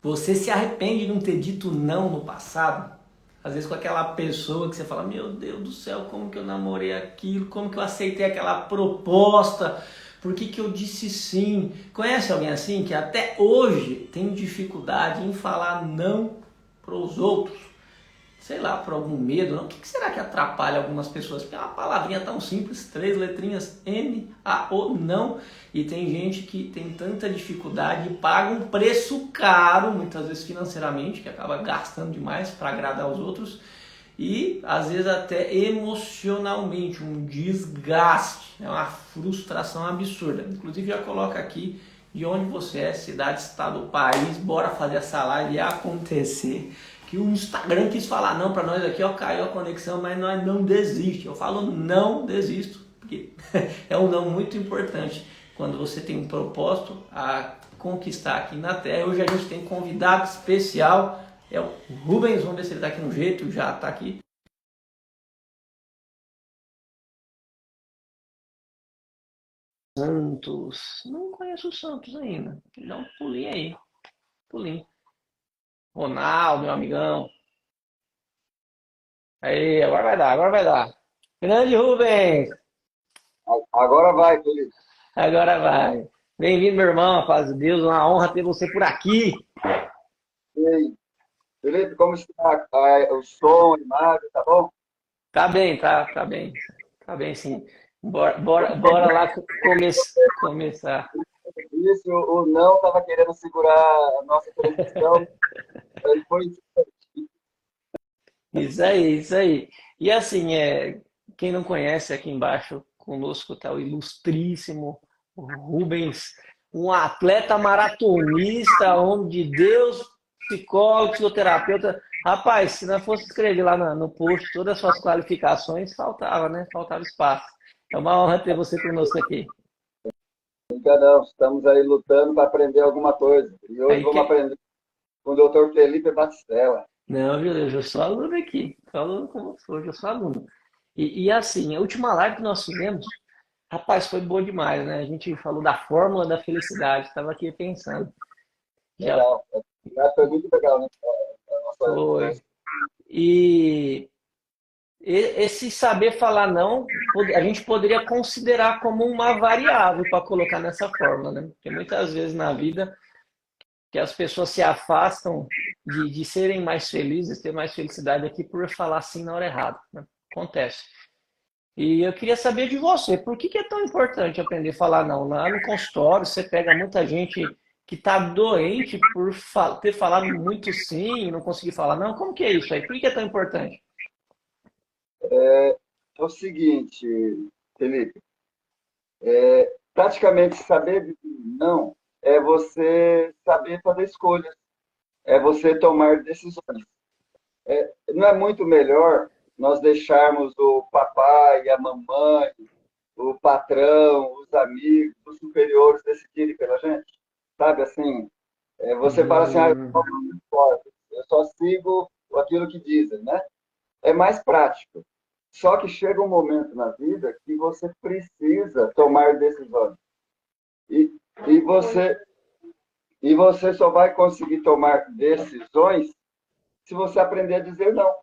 Você se arrepende de não ter dito não no passado? Às vezes com aquela pessoa que você fala, meu Deus do céu, como que eu namorei aquilo? Como que eu aceitei aquela proposta? Por que que eu disse sim? Conhece alguém assim que até hoje tem dificuldade em falar não para os outros? Sei lá, por algum medo, não? O que será que atrapalha algumas pessoas? Porque é uma palavrinha tão simples, três letrinhas, N, A, O, não. E tem gente que tem tanta dificuldade e paga um preço caro, muitas vezes financeiramente, que acaba gastando demais para agradar os outros. E às vezes até emocionalmente, um desgaste, é uma frustração absurda. Inclusive já coloca aqui de onde você é, cidade, estado, país, bora fazer essa live acontecer. Que o Instagram quis falar não para nós aqui, ó, caiu a conexão, mas nós não desiste. Eu falo não desisto, porque é um não muito importante quando você tem um propósito a conquistar aqui na Terra. Hoje a gente tem um convidado especial, é o Rubens, vamos ver se ele está aqui no jeito, já está aqui. Santos, não conheço o Santos ainda, dá um pulinho aí, pulinho. Ronaldo, meu amigão. Aí, agora vai dar, agora vai dar. Grande Rubens, Agora vai, Felipe. agora vai. Bem-vindo, meu irmão, paz de Deus, uma honra ter você por aqui. E aí, Felipe, como está o som, a imagem, tá bom? Tá bem, tá bem. Tá bem, sim. Bora lá começar. Isso, o não estava querendo segurar a nossa transmissão, ele foi. Isso aí, isso aí. E assim, quem não conhece, aqui embaixo conosco está o ilustríssimo Rubens, um atleta maratonista, homem de Deus, psicólogo, psicoterapeuta. Rapaz, se não fosse escrever lá no post todas as suas qualificações, faltava, né? Faltava espaço. É uma honra ter você conosco aqui. Ainda não, estamos aí lutando para aprender alguma coisa. E hoje Aí vamos que... aprender com o doutor Felipe Batistella. Não, viu? Eu sou aluno aqui. Sou aluno como for, eu sou aluno. E assim, a última live que nós fizemos, rapaz, foi boa demais, né? A gente falou da fórmula da felicidade. Estava aqui pensando. Já Legal. Foi muito legal, né? A nossa foi. conversa. E esse saber falar não, a gente poderia considerar como uma variável para colocar nessa fórmula, né? Porque muitas vezes na vida que as pessoas se afastam de serem mais felizes, ter mais felicidade aqui por falar sim na hora errada, né? Acontece. E eu queria saber de você, por que que é tão importante aprender a falar não? Lá no consultório, você pega muita gente que está doente por ter falado muito sim e não conseguir falar não. Como que é isso aí? Por que que é tão importante? É o seguinte, Felipe, praticamente saber dizer não é você saber fazer escolhas, é você tomar decisões. Não é muito melhor nós deixarmos o papai, a mamãe, o patrão, os amigos, os superiores decidirem pela gente? Sabe assim, você fala assim, ah, eu Hum, não importo, eu só sigo aquilo que dizem, né? É mais prático. Só que chega um momento na vida que você precisa tomar decisões. E, e, você, e você só vai conseguir tomar decisões se você aprender a dizer não.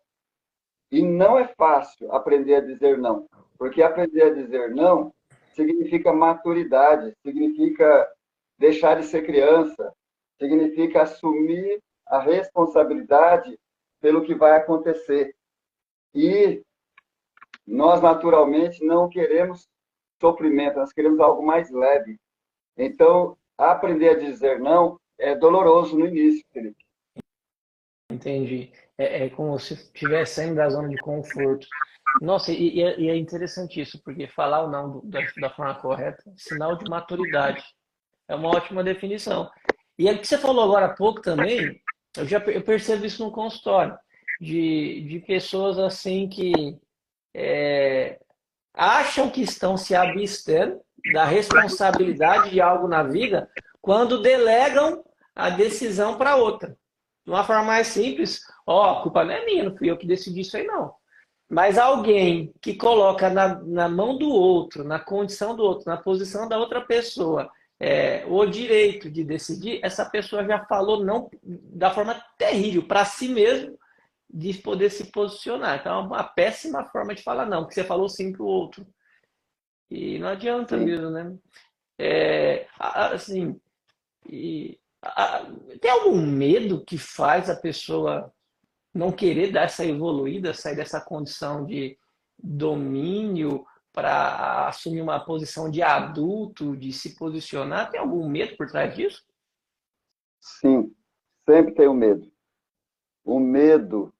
E não é fácil aprender a dizer não, porque aprender a dizer não significa maturidade, significa deixar de ser criança, significa assumir a responsabilidade pelo que vai acontecer. E nós, naturalmente, não queremos sofrimento, nós queremos algo mais leve. Então, aprender a dizer não é doloroso no início, Felipe. entendi. É como se estivesse saindo da zona de conforto. Nossa, e é interessante isso, porque falar ou não da forma correta é sinal de maturidade. É uma ótima definição. E o que você falou agora há pouco também, eu percebo isso no consultório, de pessoas assim que acham que estão se abstendo da responsabilidade de algo na vida quando delegam a decisão para outra. De uma forma mais simples, ó, a culpa não é minha, não fui eu que decidi isso aí, não. Mas alguém que coloca na mão do outro, na condição do outro, na posição da outra pessoa, o direito de decidir, essa pessoa já falou não da forma terrível para si mesmo de poder se posicionar. Então, é uma péssima forma de falar não, porque você falou sim para o outro. E não adianta Sim. mesmo, né? Assim, tem algum medo que faz a pessoa não querer dar essa evoluída, sair dessa condição de domínio para assumir uma posição de adulto, de se posicionar? Tem algum medo por trás disso? Sim, sempre tenho medo. O medo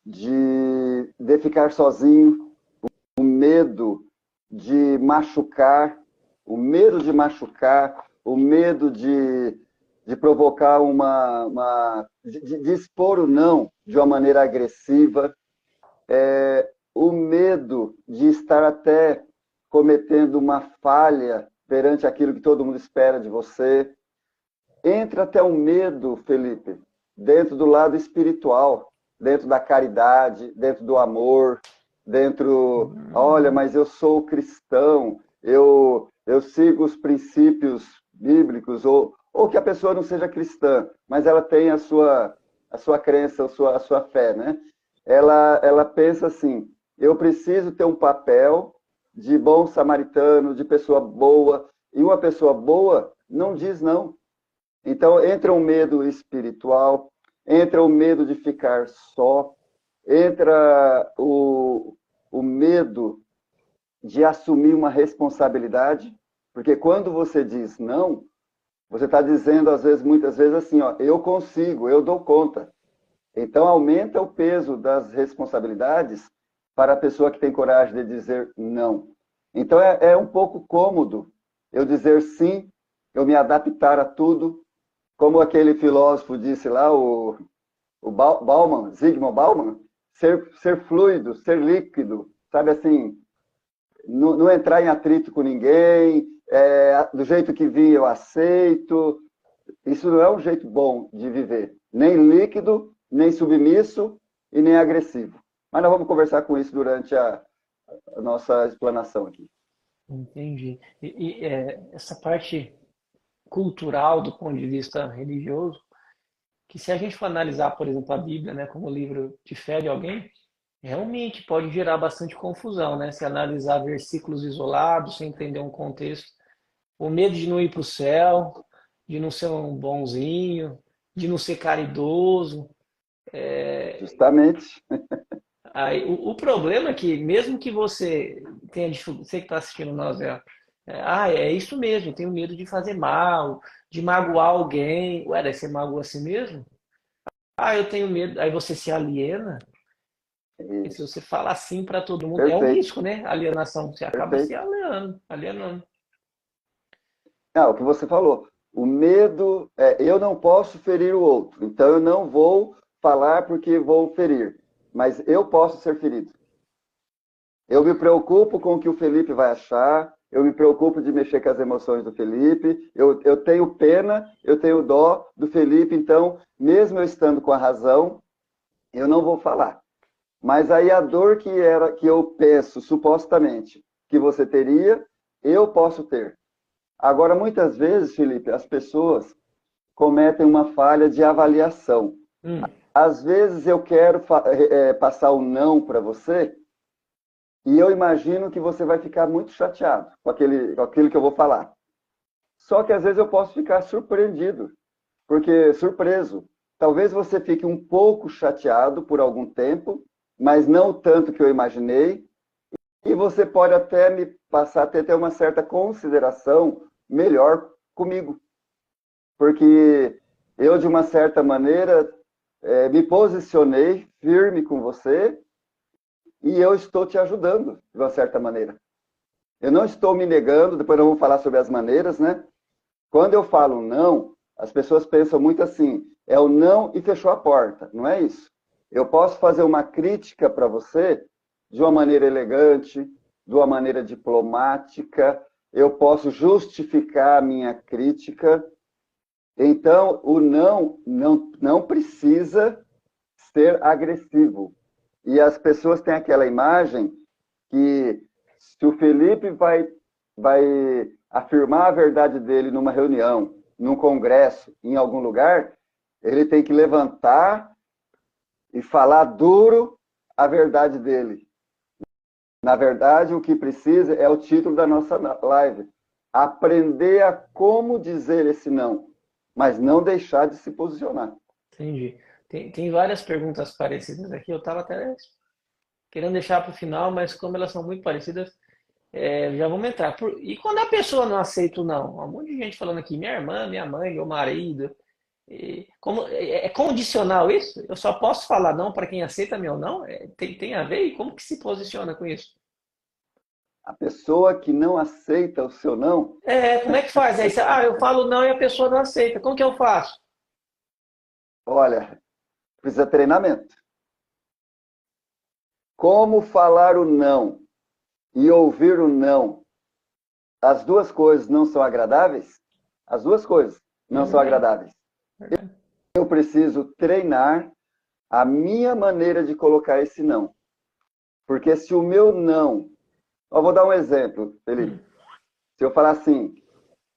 de ficar sozinho, o medo de machucar, o medo de provocar de expor o não de uma maneira agressiva, o medo de estar até cometendo uma falha perante aquilo que todo mundo espera de você. Entra até o medo, Felipe, dentro do lado espiritual, dentro da caridade, dentro do amor, dentro, olha, mas eu sou cristão, eu sigo os princípios bíblicos, ou que a pessoa não seja cristã, mas ela tem a sua crença, a sua fé, né? Ela pensa assim, eu preciso ter um papel de bom samaritano, de pessoa boa, e uma pessoa boa não diz não. Então, entra o medo espiritual, entra o medo de ficar só, entra o medo de assumir uma responsabilidade, porque quando você diz não, você está dizendo, às vezes, muitas vezes assim, ó, eu consigo, eu dou conta. Então, aumenta o peso das responsabilidades para a pessoa que tem coragem de dizer não. Então, é um pouco cômodo eu dizer sim, eu me adaptar a tudo, como aquele filósofo disse lá, o Bauman, Zygmunt Bauman, ser fluido, ser líquido, sabe assim, não entrar em atrito com ninguém, do jeito que vi eu aceito. Isso não é um jeito bom de viver, nem líquido, nem submisso e nem agressivo. Mas nós vamos conversar com isso durante a nossa explanação aqui. Entendi. Essa parte cultural do ponto de vista religioso, que se a gente for analisar, por exemplo, a Bíblia, né, como livro de fé de alguém, realmente pode gerar bastante confusão, né? Se analisar versículos isolados, sem entender um contexto. O medo de não ir para o céu, de não ser um bonzinho, de não ser caridoso. Justamente, Aí, o problema é que, mesmo que você tenha dificuldade, você que está assistindo nós, é isso mesmo, eu tenho medo de fazer mal, de magoar alguém. Ué, daí você magoa a si mesmo? Ah, eu tenho medo. Aí você se aliena. E se isso. você fala assim para todo mundo, é um Perfeito, risco, né? Alienação. Você acaba se perfeito. alienando, alienando. O que você falou. O medo eu não posso ferir o outro, então eu não vou falar porque vou ferir, mas eu posso ser ferido. Eu me preocupo com o que o Felipe vai achar, eu me preocupo de mexer com as emoções do Felipe, eu tenho pena, eu tenho dó do Felipe, então, mesmo eu estando com a razão, eu não vou falar. Mas aí a dor que eu penso, supostamente, que você teria, eu posso ter. Agora, muitas vezes, Felipe, as pessoas cometem uma falha de avaliação. Hum, Às vezes eu quero passar o não para você, e eu imagino que você vai ficar muito chateado com aquilo que eu vou falar. Só que às vezes eu posso ficar surpreendido, porque surpreso. Talvez você fique um pouco chateado por algum tempo, mas não tanto que eu imaginei, e você pode até me passar a ter uma certa consideração melhor comigo, porque eu, de uma certa maneira, me posicionei firme com você e eu estou te ajudando, de uma certa maneira. Eu não estou me negando, depois nós vamos falar sobre as maneiras, né? Quando eu falo não, as pessoas pensam muito assim, é o não e fechou a porta. Não é isso. Eu posso fazer uma crítica para você de uma maneira elegante, de uma maneira diplomática, eu posso justificar a minha crítica. Então, o não precisa ser agressivo. E as pessoas têm aquela imagem que se o Felipe vai afirmar a verdade dele numa reunião, num congresso, em algum lugar, ele tem que levantar e falar duro a verdade dele. Na verdade, o que precisa é o título da nossa live. Aprender a como dizer esse não, mas não deixar de se posicionar. Entendi. Tem várias perguntas parecidas aqui. Eu estava até querendo deixar para o final, mas como elas são muito parecidas, já vamos entrar. E quando a pessoa não aceita o não? Há um monte de gente falando aqui, minha irmã, minha mãe, meu marido. É condicional isso? Eu só posso falar não para quem aceita meu não? Tem a ver? E como que se posiciona com isso? A pessoa que não aceita o seu não, Como é que faz? Aí, eu falo não e a pessoa não aceita. Como que eu faço? olha, precisa de treinamento. Como falar o não e ouvir o não, as duas coisas não são agradáveis? As duas coisas É não são verdade, agradáveis. verdade. Eu preciso treinar a minha maneira de colocar esse não. Porque se o meu não... Eu vou dar um exemplo, Felipe. Se eu falar assim,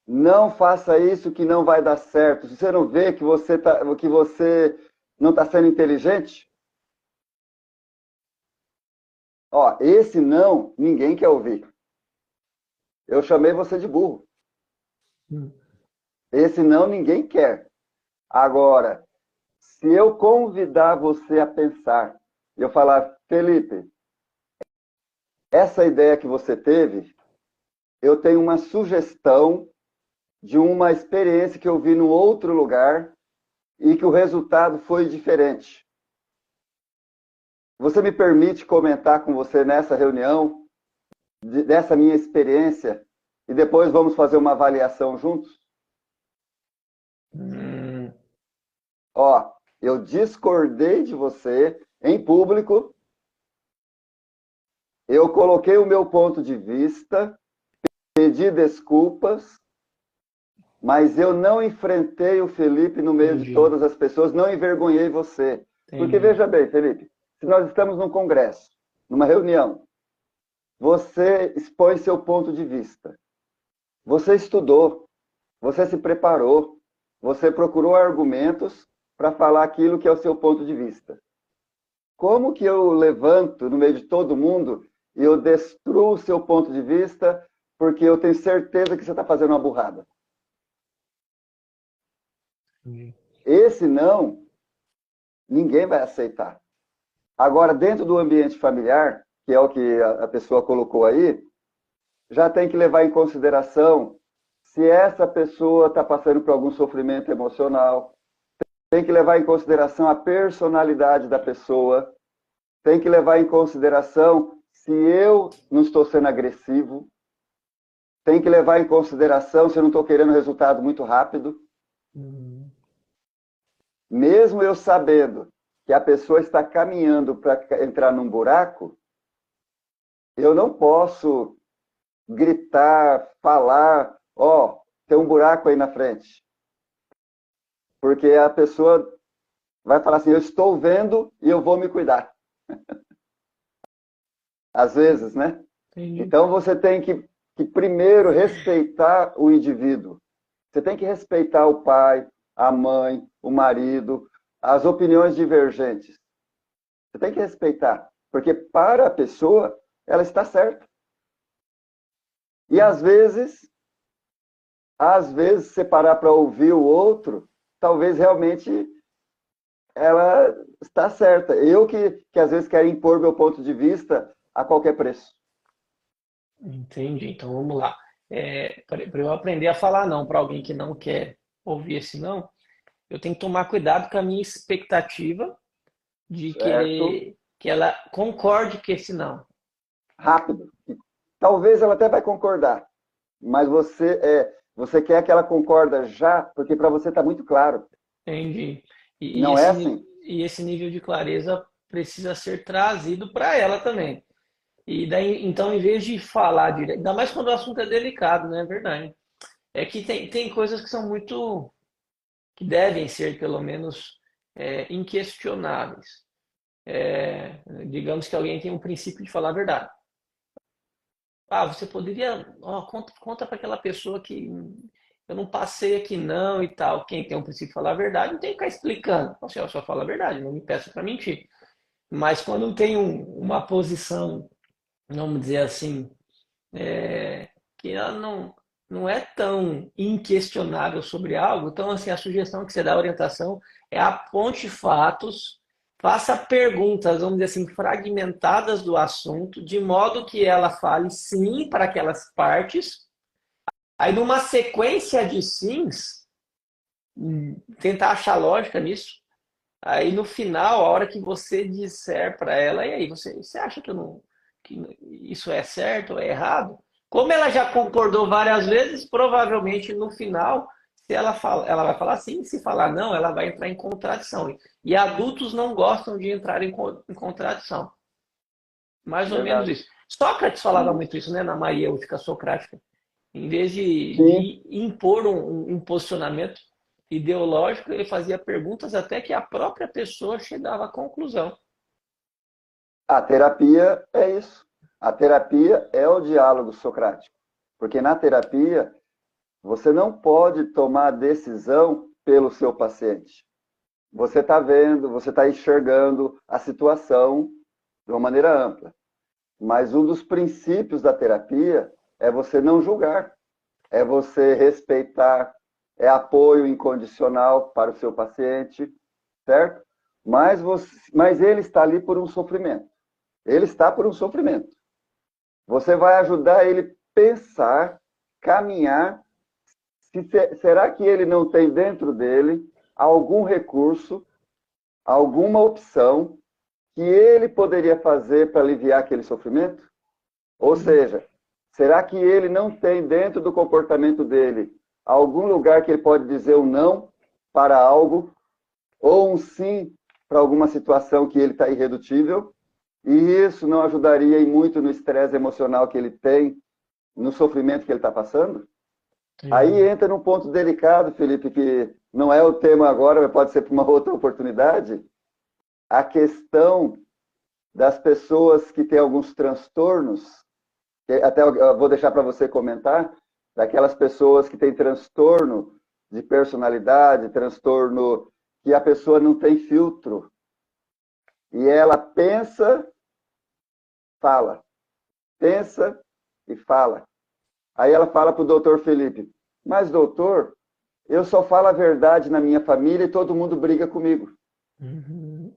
não faça isso que não vai dar certo. Se você não vê que você não está sendo inteligente, ó, esse não ninguém quer ouvir. Eu chamei você de burro. Hum. Esse não ninguém quer. Agora, se eu convidar você a pensar, eu falar, Felipe, essa ideia que você teve, eu tenho uma sugestão de uma experiência que eu vi num outro lugar e que o resultado foi diferente. Você me permite comentar com você nessa reunião, dessa minha experiência, e depois vamos fazer uma avaliação juntos? Hum, Ó, eu discordei de você em público, eu coloquei o meu ponto de vista, pedi desculpas, mas eu não enfrentei o Felipe no meio de entendi, todas as pessoas, não envergonhei você. Porque entendi. veja bem, Felipe, se nós estamos num congresso, numa reunião, você expõe seu ponto de vista. Você estudou, você se preparou, você procurou argumentos para falar aquilo que é o seu ponto de vista. Como que eu levanto no meio de todo mundo e eu destruo o seu ponto de vista porque eu tenho certeza que você está fazendo uma burrada? Entendi. Esse não, ninguém vai aceitar. Agora, dentro do ambiente familiar, que é o que a pessoa colocou aí, já tem que levar em consideração se essa pessoa está passando por algum sofrimento emocional, tem que levar em consideração a personalidade da pessoa, tem que levar em consideração se eu não estou sendo agressivo, tem que levar em consideração se eu não estou querendo resultado muito rápido. Hum, Mesmo eu sabendo que a pessoa está caminhando para entrar num buraco, eu não posso gritar, falar, ó, oh, tem um buraco aí na frente. Porque a pessoa vai falar assim, eu estou vendo e eu vou me cuidar. Às vezes, né? entendi. Então você tem que primeiro respeitar o indivíduo. Você tem que respeitar o pai, a mãe, o marido, as opiniões divergentes. Você tem que respeitar, porque para a pessoa, ela está certa. E às vezes, separar para ouvir o outro, talvez realmente ela está certa. Eu que às vezes quero impor meu ponto de vista a qualquer preço. Entendi. Então vamos lá. Para eu aprender a falar não para alguém que não quer ouvir esse não, eu tenho que tomar cuidado com a minha expectativa de Certo? querer que ela concorde com esse não. Rápido. Talvez ela até vai concordar, mas você quer que ela concorda já, porque para você está muito claro. Entendi. Não é assim. E esse nível de clareza precisa ser trazido para ela também. E daí, então, em vez de falar direto, ainda mais quando o assunto é delicado, né? É verdade. É que tem coisas que são muito, que devem ser, pelo menos, inquestionáveis. Digamos que alguém tem um princípio de falar a verdade. você poderia, conta para aquela pessoa que eu não passei aqui não e tal. Quem tem o princípio de falar a verdade não tem que ficar explicando. Assim, eu só falo a verdade, não me peça para mentir. Mas quando tem uma posição, vamos dizer assim, que ela não é tão inquestionável sobre algo, então assim, a sugestão que você dá, a orientação, é aponte fatos, faça perguntas, vamos dizer assim, fragmentadas do assunto, de modo que ela fale sim para aquelas partes. Aí, numa sequência de sims, tentar achar lógica nisso. Aí, no final, a hora que você disser para ela, e aí, você acha que, eu não, que isso é certo ou é errado? Como ela já concordou várias vezes, provavelmente no final, se ela fala, ela vai falar sim, se falar não, ela vai entrar em contradição. E adultos não gostam de entrar em contradição. Mais ou menos Verdade. isso. Sócrates falava Isso. muito isso, né, na maiêutica socrática. Em vez Sim, de impor um posicionamento ideológico, ele fazia perguntas até que a própria pessoa chegava à conclusão. a terapia é isso. A terapia é o diálogo socrático. Porque na terapia, você não pode tomar a decisão pelo seu paciente. Você está vendo, você está enxergando a situação de uma maneira ampla. Mas um dos princípios da terapia é você não julgar, é você respeitar, é apoio incondicional para o seu paciente, certo? Mas ele está ali por um sofrimento. Ele está por um sofrimento. Você vai ajudar ele a pensar, caminhar. Será que ele não tem dentro dele algum recurso, alguma opção que ele poderia fazer para aliviar aquele sofrimento? Ou seja, será que ele não tem dentro do comportamento dele algum lugar que ele pode dizer um não para algo ou um sim para alguma situação que ele está irredutível? E isso não ajudaria muito no estresse emocional que ele tem, no sofrimento que ele está passando? Aí Sim. entra num ponto delicado, Felipe, que não é o tema agora, mas pode ser para uma outra oportunidade, a questão das pessoas que têm alguns transtornos, que até eu vou deixar para você comentar, daquelas pessoas que têm transtorno de personalidade, transtorno que a pessoa não tem filtro, e ela fala, pensa e fala. Aí ela fala para o doutor Felipe, mas doutor, eu só falo a verdade na minha família e todo mundo briga comigo. Uhum.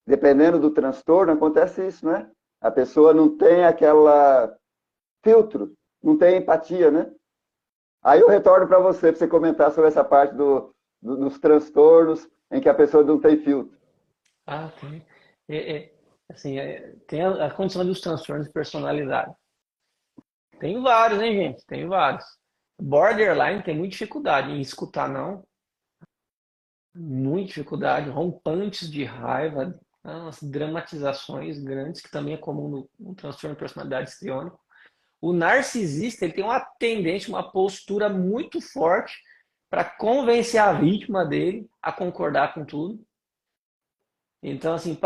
Dependendo do transtorno, acontece isso, né? A pessoa não tem aquela filtro, não tem empatia, né? Aí eu retorno para você comentar sobre essa parte dos transtornos em que a pessoa não tem filtro. Tem. Assim, tem a condição dos transtornos de personalidade. Tem vários, hein, gente? Tem vários. Borderline tem muita dificuldade em escutar não, muita dificuldade, rompantes de raiva, umas dramatizações grandes, que também é comum no transtorno de personalidade histriônico. O narcisista, ele tem uma tendência, uma postura muito forte para convencer a vítima dele a concordar com tudo. Então, assim,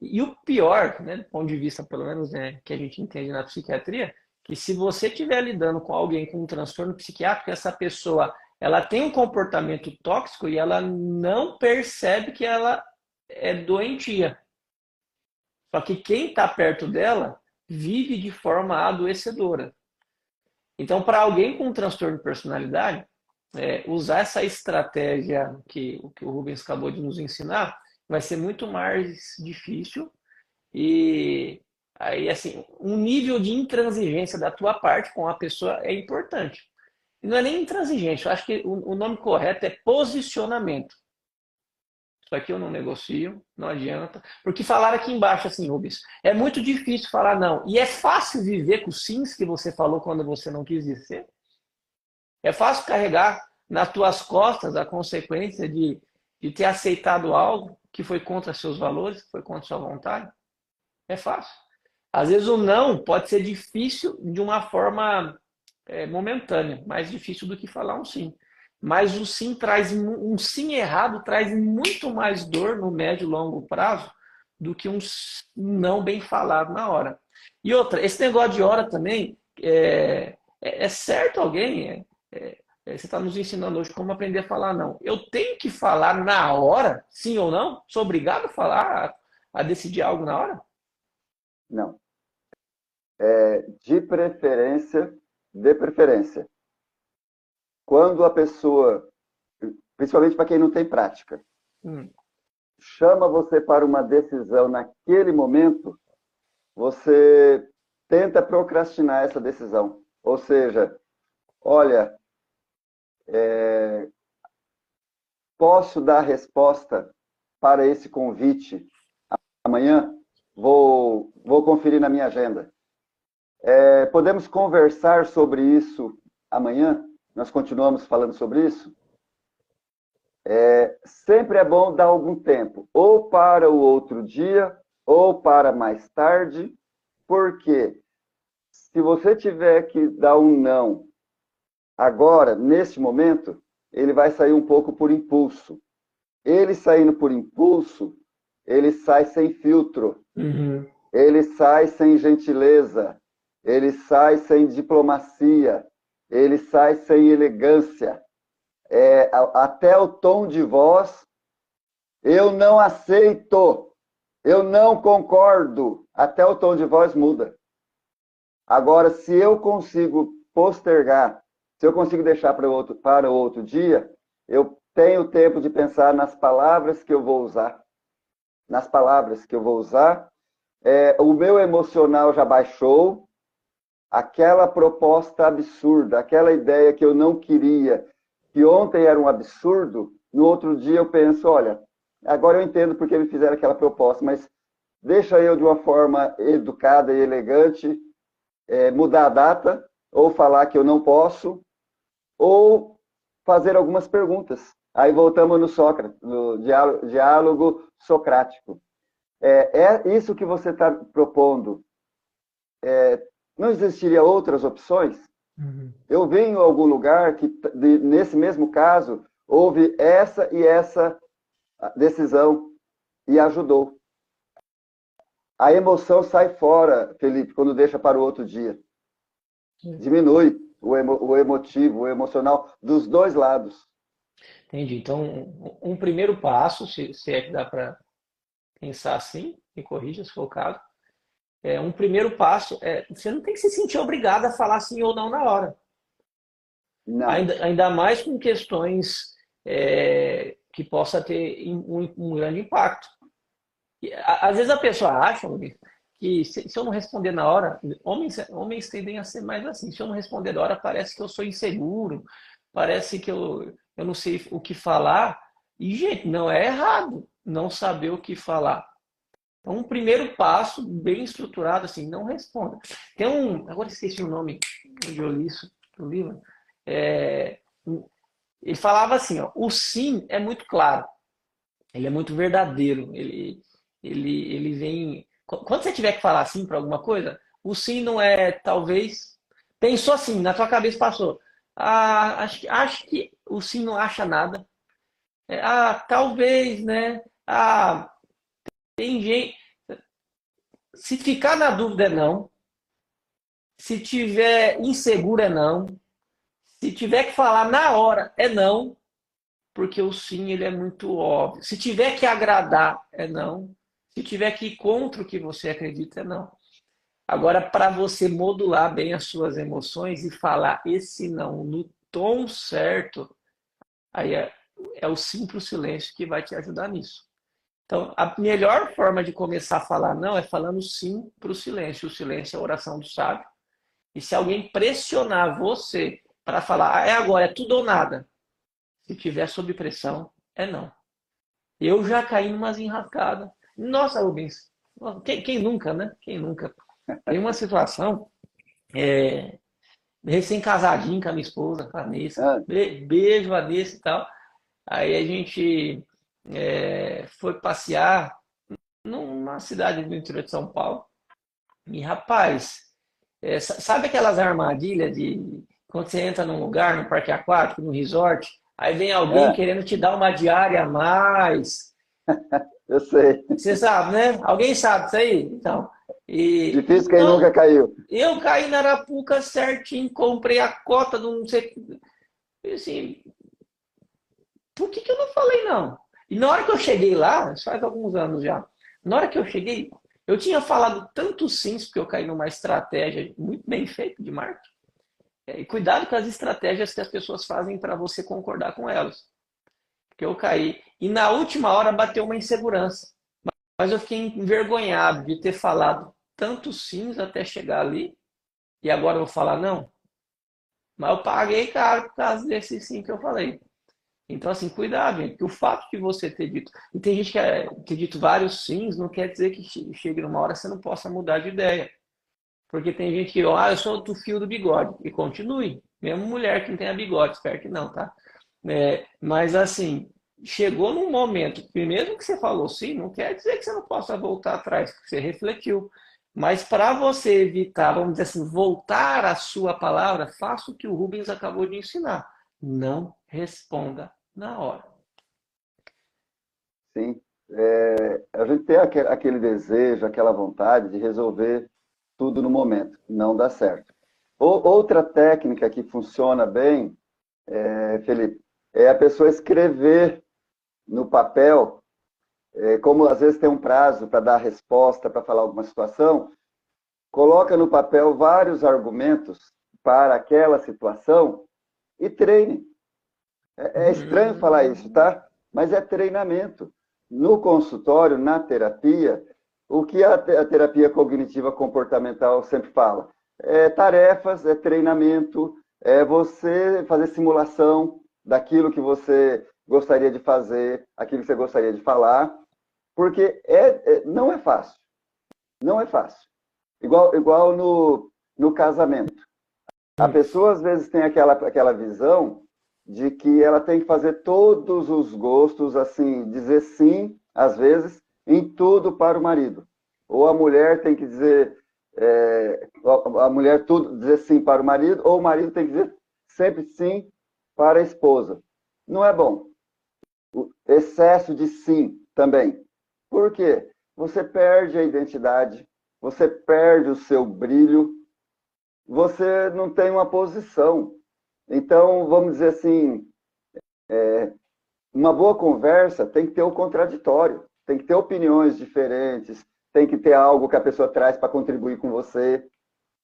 e o pior, né, do ponto de vista, pelo menos, né, que a gente entende na psiquiatria, que se você estiver lidando com alguém com um transtorno psiquiátrico, essa pessoa, ela tem um comportamento tóxico e ela não percebe que ela é doentia. Só que quem está perto dela vive de forma adoecedora. Então, para alguém com um transtorno de personalidade, usar essa estratégia que o Rubens acabou de nos ensinar vai ser muito mais difícil e aí, assim, um nível de intransigência da tua parte com a pessoa é importante. E não é nem intransigência, eu acho que o nome correto é posicionamento. Isso aqui eu não negocio, não adianta. Porque falaram aqui embaixo assim, Rubens, é muito difícil falar não. E é fácil viver com os sims que você falou quando você não quis dizer. É fácil carregar nas tuas costas a consequência de ter aceitado algo que foi contra seus valores, que foi contra sua vontade. É fácil. Às vezes o não pode ser difícil de uma forma momentânea, mais difícil do que falar um sim. Mas o sim traz um sim errado traz muito mais dor no médio e longo prazo do que um não bem falado na hora. E outra, esse negócio de hora também, é certo alguém, você está nos ensinando hoje como aprender a falar não. Eu tenho que falar na hora, sim ou não? Sou obrigado a falar, a decidir algo na hora? Não. De preferência. Quando a pessoa, principalmente para quem não tem prática, Hum, chama você para uma decisão naquele momento, você tenta procrastinar essa decisão. Ou seja, olha, posso dar resposta para esse convite amanhã? Vou conferir na minha agenda. Podemos conversar sobre isso amanhã? Nós continuamos falando sobre isso? Sempre é bom dar algum tempo, ou para o outro dia, ou para mais tarde, porque se você tiver que dar um não agora, neste momento, ele vai sair um pouco por impulso. Ele saindo por impulso, ele sai sem filtro, uhum. ele sai sem gentileza, ele sai sem diplomacia, ele sai sem elegância. Até o tom de voz, eu não aceito, eu não concordo, até o tom de voz muda. Agora, se eu consigo postergar, se eu consigo deixar para outro dia, eu tenho tempo de pensar nas palavras que eu vou usar. Nas palavras que eu vou usar. O meu emocional já baixou, aquela proposta absurda, aquela ideia que eu não queria, que ontem era um absurdo, no outro dia eu penso, olha, agora eu entendo porque me fizeram aquela proposta, mas deixa eu de uma forma educada e elegante mudar a data, ou falar que eu não posso, ou fazer algumas perguntas. Aí voltamos no Sócrates, no diálogo socrático. Isso que você está propondo. Não existiria outras opções? Uhum. Eu vi em algum lugar que, nesse mesmo caso, houve essa e essa decisão e ajudou. A emoção sai fora, Felipe, quando deixa para o outro dia. Diminui o emotivo, o emocional dos dois lados. Entendi. Então, um primeiro passo, se é que dá para pensar assim, me corrija se for o caso, um primeiro passo você não tem que se sentir obrigado a falar sim ou não na hora. Não. Ainda mais com questões que possa ter um grande impacto. Às vezes a pessoa acha Luiz, que se eu não responder na hora, homens tendem a ser mais assim. Se eu não responder na hora, parece que eu sou inseguro, parece que eu não sei o que falar. E, gente, não é errado não saber o que falar. Então, um primeiro passo bem estruturado, assim, não responda. Tem agora esqueci o nome onde eu li isso no livro. É, ele falava assim, ó, o sim é muito claro, ele é muito verdadeiro, ele vem. Quando você tiver que falar sim para alguma coisa, o sim não é talvez. Pensou assim, na tua cabeça passou. Acho que o sim não acha nada. Talvez, né? Tem gente. Se ficar na dúvida é não. Se tiver inseguro é não. Se tiver que falar na hora é não, porque o sim ele é muito óbvio. Se tiver que agradar é não. Se tiver que ir contra o que você acredita é não. Agora, para você modular bem as suas emoções e falar esse não no tom certo, aí é o simples silêncio que vai te ajudar nisso. Então, a melhor forma de começar a falar não é falando sim para o silêncio. O silêncio é a oração do sábio. E se alguém pressionar você para falar, é agora, é tudo ou nada, se tiver sob pressão, é não. Eu já caí numas enrascadas. Nossa, Rubens, quem nunca, né? Quem nunca? Tem uma situação, recém-casadinho com a minha esposa, com a Vanessa. Ah, Beijo, Vanessa e tal. Aí a gente foi passear numa cidade do interior de São Paulo. E, rapaz, sabe aquelas armadilhas de quando você entra num lugar, num parque aquático, num resort, aí vem alguém ah, querendo te dar uma diária a mais. Eu sei. Você sabe, né? Alguém sabe isso aí? Então, Difícil quem nunca então caiu. eu caí na Arapuca certinho, comprei a cota do não sei. Assim, por que eu não falei não? E na hora que eu cheguei lá, isso faz alguns anos já, na hora que eu cheguei, eu tinha falado tanto sims, porque eu caí numa estratégia muito bem feita de marketing. E cuidado com as estratégias que as pessoas fazem para você concordar com elas. Porque eu caí. E na última hora bateu uma insegurança. Mas eu fiquei envergonhado de ter falado tantos sims até chegar ali. E agora eu vou falar não. Mas eu paguei caro por causa desse sim que eu falei. Então, assim, cuidado, gente, porque o fato de você ter dito. E tem gente que ter dito vários sims, não quer dizer que chegue numa hora você não possa mudar de ideia. Porque tem gente que, eu sou do fio do bigode. E continue. Mesmo mulher que não tenha bigode, espero que não, tá? Mas, assim, chegou num momento, que mesmo que você falou sim, não quer dizer que você não possa voltar atrás, que você refletiu. Mas para você evitar, vamos dizer assim, voltar à sua palavra, faça o que o Rubens acabou de ensinar. Não responda na hora. Sim. A gente tem aquele desejo, aquela vontade de resolver tudo no momento. Não dá certo. Outra técnica que funciona bem, Felipe, é a pessoa escrever no papel, como às vezes tem um prazo para dar resposta, para falar alguma situação, coloca no papel vários argumentos para aquela situação e treine. É estranho falar isso, tá? Mas é treinamento. No consultório, na terapia, o que a terapia cognitiva comportamental sempre fala? É tarefas, é treinamento, é você fazer simulação daquilo que você gostaria de fazer, aquilo que você gostaria de falar, porque não é fácil. Não é fácil. Igual no casamento. A pessoa, às vezes, tem aquela visão de que ela tem que fazer todos os gostos, assim, dizer sim, às vezes, em tudo para o marido. Ou a mulher tem que dizer, a mulher tudo dizer sim para o marido, ou o marido tem que dizer sempre sim para a esposa. Não é bom. O excesso de sim também. Por quê? Você perde a identidade, você perde o seu brilho, você não tem uma posição. Então, vamos dizer assim, uma boa conversa tem que ter o contraditório, tem que ter opiniões diferentes, tem que ter algo que a pessoa traz para contribuir com você.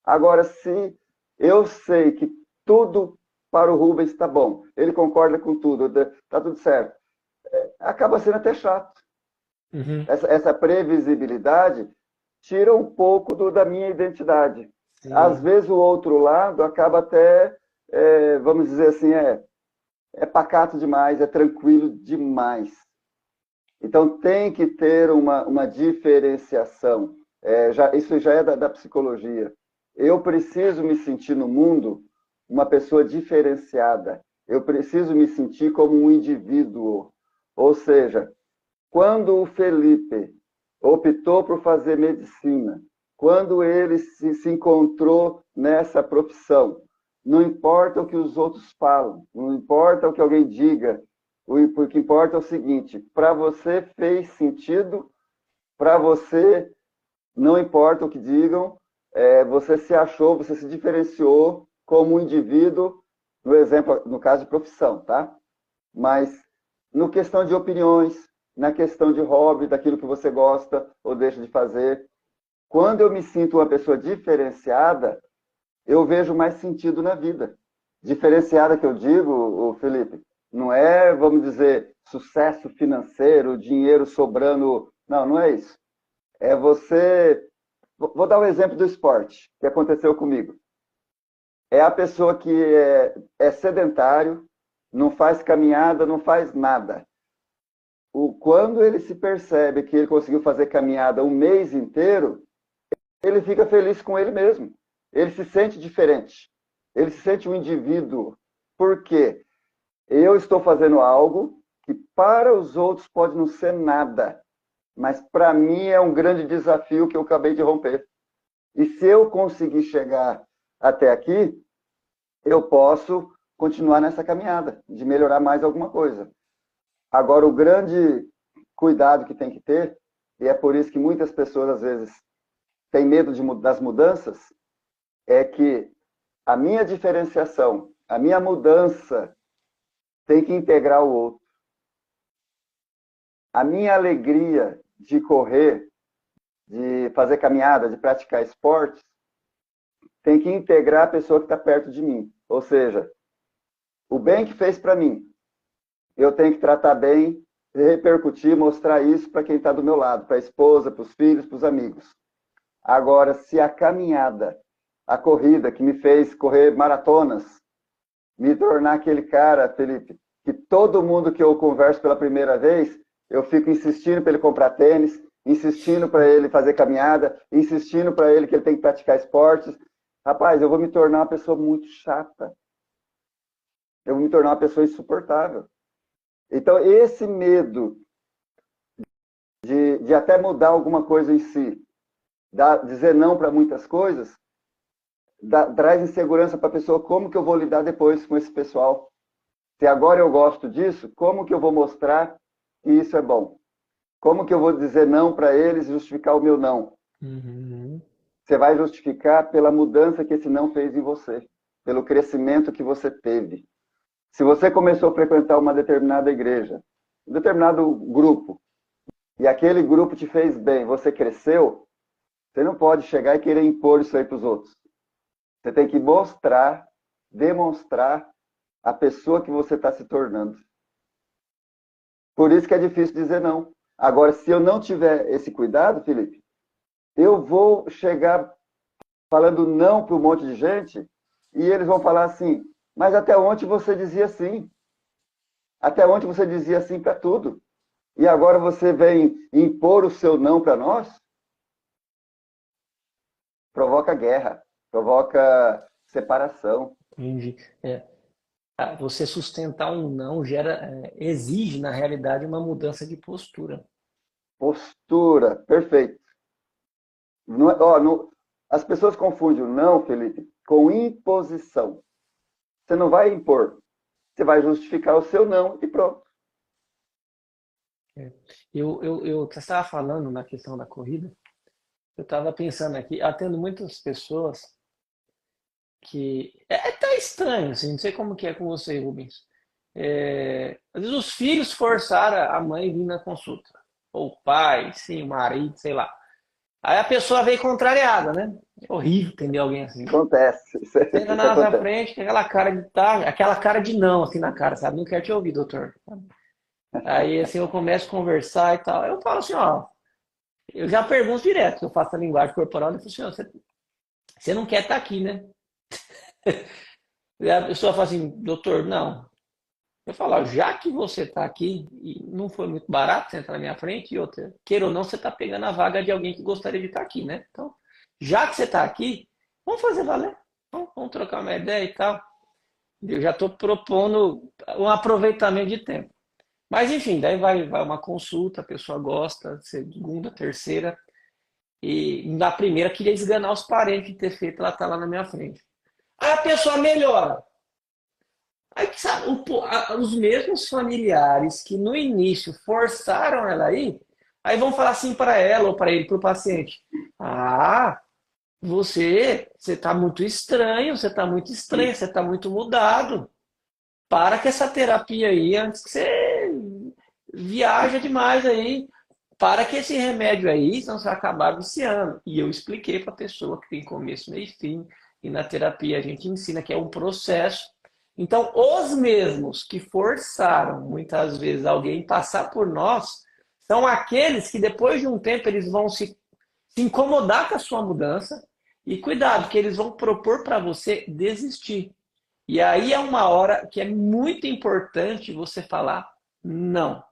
Agora, se eu sei que tudo para o Rubens está bom, ele concorda com tudo, está tudo certo, acaba sendo até chato. Uhum. Essa previsibilidade tira um pouco da minha identidade. Às Sim. vezes o outro lado acaba até, vamos dizer assim, é pacato demais, é tranquilo demais. Então tem que ter uma diferenciação. Isso já é da psicologia. Eu preciso me sentir no mundo uma pessoa diferenciada. Eu preciso me sentir como um indivíduo. Ou seja, quando o Felipe optou por fazer medicina, quando ele se encontrou nessa profissão, não importa o que os outros falam, não importa o que alguém diga, o que importa é o seguinte: para você fez sentido, para você não importa o que digam, você se achou, você se diferenciou como um indivíduo, no exemplo, no caso de profissão, tá? Mas no questão de opiniões, na questão de hobby, daquilo que você gosta ou deixa de fazer. Quando eu me sinto uma pessoa diferenciada, eu vejo mais sentido na vida. Diferenciada que eu digo, o Felipe, não é, vamos dizer, sucesso financeiro, dinheiro sobrando. Não, não é isso. É você. Vou dar um exemplo do esporte, que aconteceu comigo. É a pessoa que é sedentário, não faz caminhada, não faz nada. Quando ele se percebe que ele conseguiu fazer caminhada um mês inteiro, ele fica feliz com ele mesmo. Ele se sente diferente. Ele se sente um indivíduo. Por quê? Eu estou fazendo algo que para os outros pode não ser nada, mas para mim é um grande desafio que eu acabei de romper. E se eu conseguir chegar até aqui, eu posso continuar nessa caminhada, de melhorar mais alguma coisa. Agora, o grande cuidado que tem que ter, e é por isso que muitas pessoas, às vezes, têm medo das mudanças, é que a minha diferenciação, a minha mudança tem que integrar o outro. A minha alegria de correr, de fazer caminhada, de praticar esportes, tem que integrar a pessoa que está perto de mim. Ou seja, o bem que fez para mim, eu tenho que tratar bem, repercutir, mostrar isso para quem está do meu lado, para a esposa, para os filhos, para os amigos. Agora, se a caminhada, a corrida que me fez correr maratonas, me tornar aquele cara, Felipe, que todo mundo que eu converso pela primeira vez, eu fico insistindo para ele comprar tênis, insistindo para ele fazer caminhada, insistindo para ele que ele tem que praticar esportes. Rapaz, eu vou me tornar uma pessoa muito chata. Eu vou me tornar uma pessoa insuportável. Então, esse medo de até mudar alguma coisa em si, dizer não para muitas coisas, traz insegurança para a pessoa. Como que eu vou lidar depois com esse pessoal? Se agora eu gosto disso, como que eu vou mostrar que isso é bom? Como que eu vou dizer não para eles e justificar o meu não? Uhum. Você vai justificar pela mudança que esse não fez em você, pelo crescimento que você teve. Se você começou a frequentar uma determinada igreja, um determinado grupo, e aquele grupo te fez bem, você cresceu, você não pode chegar e querer impor isso aí para os outros. Você tem que mostrar, demonstrar a pessoa que você está se tornando. Por isso que é difícil dizer não. Agora, se eu não tiver esse cuidado, Felipe, eu vou chegar falando não para um monte de gente e eles vão falar assim, mas até ontem você dizia sim. Até ontem você dizia sim para tudo. E agora você vem impor o seu não para nós? Provoca guerra, provoca separação. Entendi. Você sustentar um não exige, na realidade, uma mudança de postura. Postura, perfeito. Não, as pessoas confundem o não, Felipe, com imposição. Você não vai impor, você vai justificar o seu não e pronto. Você estava falando na questão da corrida, eu estava pensando aqui, atendo muitas pessoas que tá estranho, assim, não sei como que é com você, Rubens. Às vezes os filhos forçaram a mãe vir na consulta, ou o pai, sim, o marido, sei lá. Aí a pessoa veio contrariada, né? É horrível entender alguém assim. Acontece. Senta Isso na nossa acontece. frente, com aquela cara de tá, aquela cara de não, assim na cara, sabe? Não quero te ouvir, doutor. Aí assim eu começo a conversar e tal. Eu falo assim, ó, eu já pergunto direto, eu faço a linguagem corporal, eu falo assim, ó, você não quer estar aqui, né? E a pessoa fala assim, doutor, não. Eu falo, ó, já que você está aqui e não foi muito barato você entrar na minha frente, e outra, queira ou não, você está pegando a vaga de alguém que gostaria de estar aqui, né? Então, já que você está aqui, vamos fazer valer. Vamos trocar uma ideia e tal. Eu já estou propondo um aproveitamento de tempo. Mas, enfim, daí vai uma consulta, a pessoa gosta, segunda, terceira, e na primeira queria esganar os parentes de ter feito, ela está lá na minha frente. Aí a pessoa melhora. Aí, sabe, os mesmos familiares que no início forçaram ela aí vão falar assim para ela ou para ele, para o paciente: Ah, você está muito estranho, você está muito estranho, você está muito mudado. Para com essa terapia aí antes que você viaja demais aí. Para que esse remédio aí, senão você vai acabar viciando. E eu expliquei para a pessoa que tem começo, meio e fim. E na terapia a gente ensina que é um processo. Então, os mesmos que forçaram muitas vezes alguém passar por nós são aqueles que depois de um tempo eles vão se incomodar com a sua mudança e cuidado, que eles vão propor para você desistir. E aí é uma hora que é muito importante você falar não.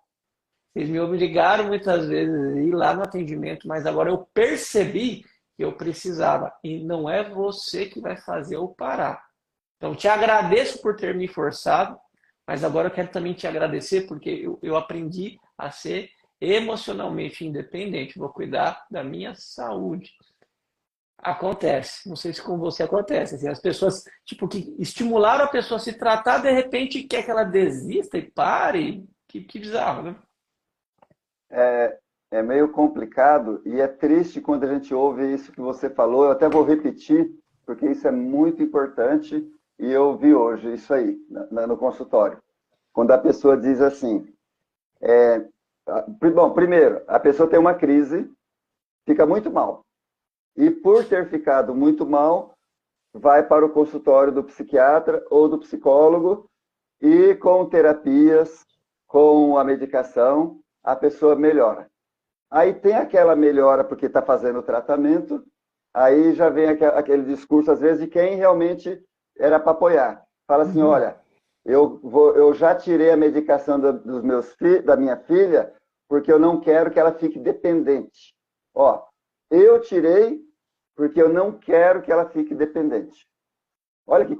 Vocês me obrigaram muitas vezes a ir lá no atendimento, mas agora eu percebi que eu precisava. E não é você que vai fazer eu parar. Então, te agradeço por ter me forçado, mas agora eu quero também te agradecer porque eu aprendi a ser emocionalmente independente. Vou cuidar da minha saúde. Acontece. Não sei se com você acontece. Assim, as pessoas, tipo, que estimularam a pessoa a se tratar, de repente quer que ela desista e pare. Que bizarro, né? é meio complicado e é triste quando a gente ouve isso que você falou. Eu até vou repetir, porque isso é muito importante e eu vi hoje isso aí, no consultório. Quando a pessoa diz assim, bom, primeiro, a pessoa tem uma crise, fica muito mal. E por ter ficado muito mal, vai para o consultório do psiquiatra ou do psicólogo e com terapias, com a medicação, a pessoa melhora. Aí tem aquela melhora porque está fazendo o tratamento, aí já vem aquele discurso, às vezes, de quem realmente era para apoiar. Fala assim, olha, eu já tirei a medicação da minha filha porque eu não quero que ela fique dependente. Ó, eu tirei porque eu não quero que ela fique dependente. Olha que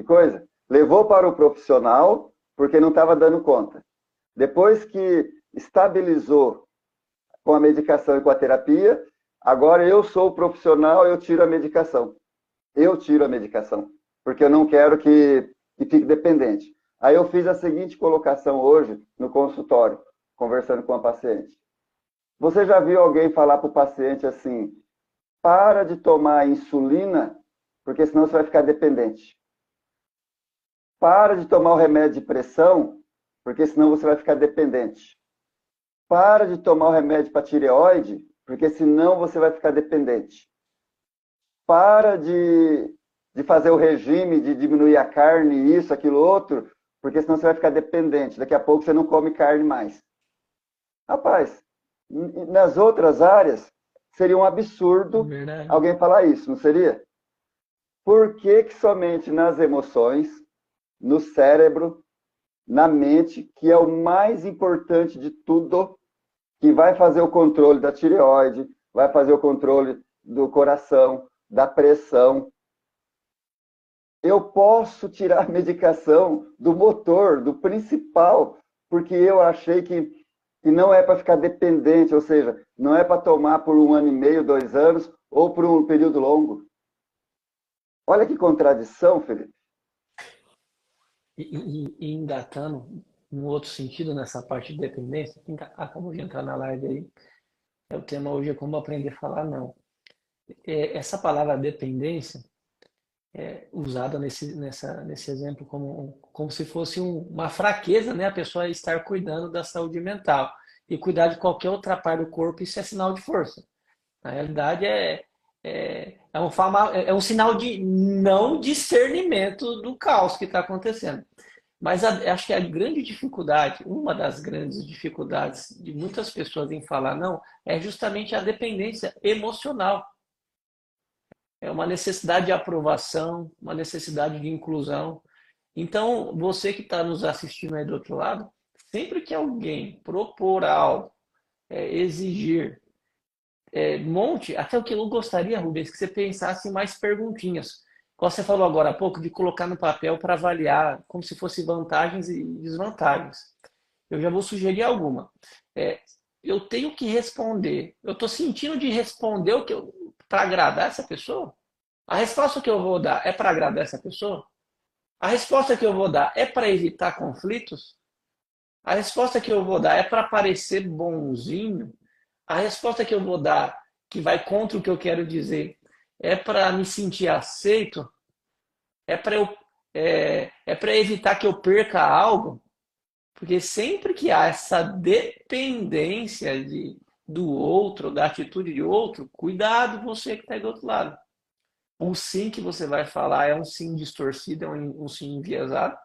coisa. Levou para o profissional porque não estava dando conta. Depois que estabilizou com a medicação e com a terapia, agora eu sou o profissional, eu tiro a medicação. Eu tiro a medicação, porque eu não quero que fique dependente. Aí eu fiz a seguinte colocação hoje no consultório, conversando com a paciente. Você já viu alguém falar para o paciente assim, para de tomar insulina, porque senão você vai ficar dependente. Para de tomar o remédio de pressão, porque senão você vai ficar dependente. Para de tomar o remédio para tireoide, porque senão você vai ficar dependente. Para de fazer o regime, de diminuir a carne, isso, aquilo, outro, porque senão você vai ficar dependente. Daqui a pouco você não come carne mais. Rapaz, nas outras áreas, seria um absurdo alguém falar isso, não seria? Por que somente nas emoções, no cérebro, na mente, que é o mais importante de tudo, que vai fazer o controle da tireoide, vai fazer o controle do coração, da pressão. Eu posso tirar a medicação do motor, do principal, porque eu achei que não é para ficar dependente, ou seja, não é para tomar por 1 ano e meio, 2 anos, ou por um período longo. Olha que contradição, Felipe. E engatando, um outro sentido nessa parte de dependência, acabou de entrar na live aí, o tema hoje é como aprender a falar não. Essa palavra dependência é usada nesse exemplo como se fosse uma fraqueza, né? A pessoa estar cuidando da saúde mental. E cuidar de qualquer outra parte do corpo, isso é sinal de força. Na realidade, é um sinal de não discernimento do caos que está acontecendo. Mas acho que a grande dificuldade, uma das grandes dificuldades de muitas pessoas em falar não, é justamente a dependência emocional. É uma necessidade de aprovação, uma necessidade de inclusão. Então, você que está nos assistindo aí do outro lado, sempre que alguém propor algo, exigir, monte, até o que eu gostaria, Rubens, que você pensasse em mais perguntinhas. Como você falou agora há pouco, de colocar no papel para avaliar como se fosse vantagens e desvantagens. Eu já vou sugerir alguma. Eu tenho que responder. Eu estou sentindo de responder o que para agradar essa pessoa? A resposta que eu vou dar é para agradar essa pessoa? A resposta que eu vou dar é para evitar conflitos? A resposta que eu vou dar é para parecer bonzinho? A resposta que eu vou dar, que vai contra o que eu quero dizer, é para me sentir aceito? É para para evitar que eu perca algo? Porque sempre que há essa dependência do outro, da atitude de outro, cuidado você que está do outro lado. O sim que você vai falar é um sim distorcido, é um sim enviesado.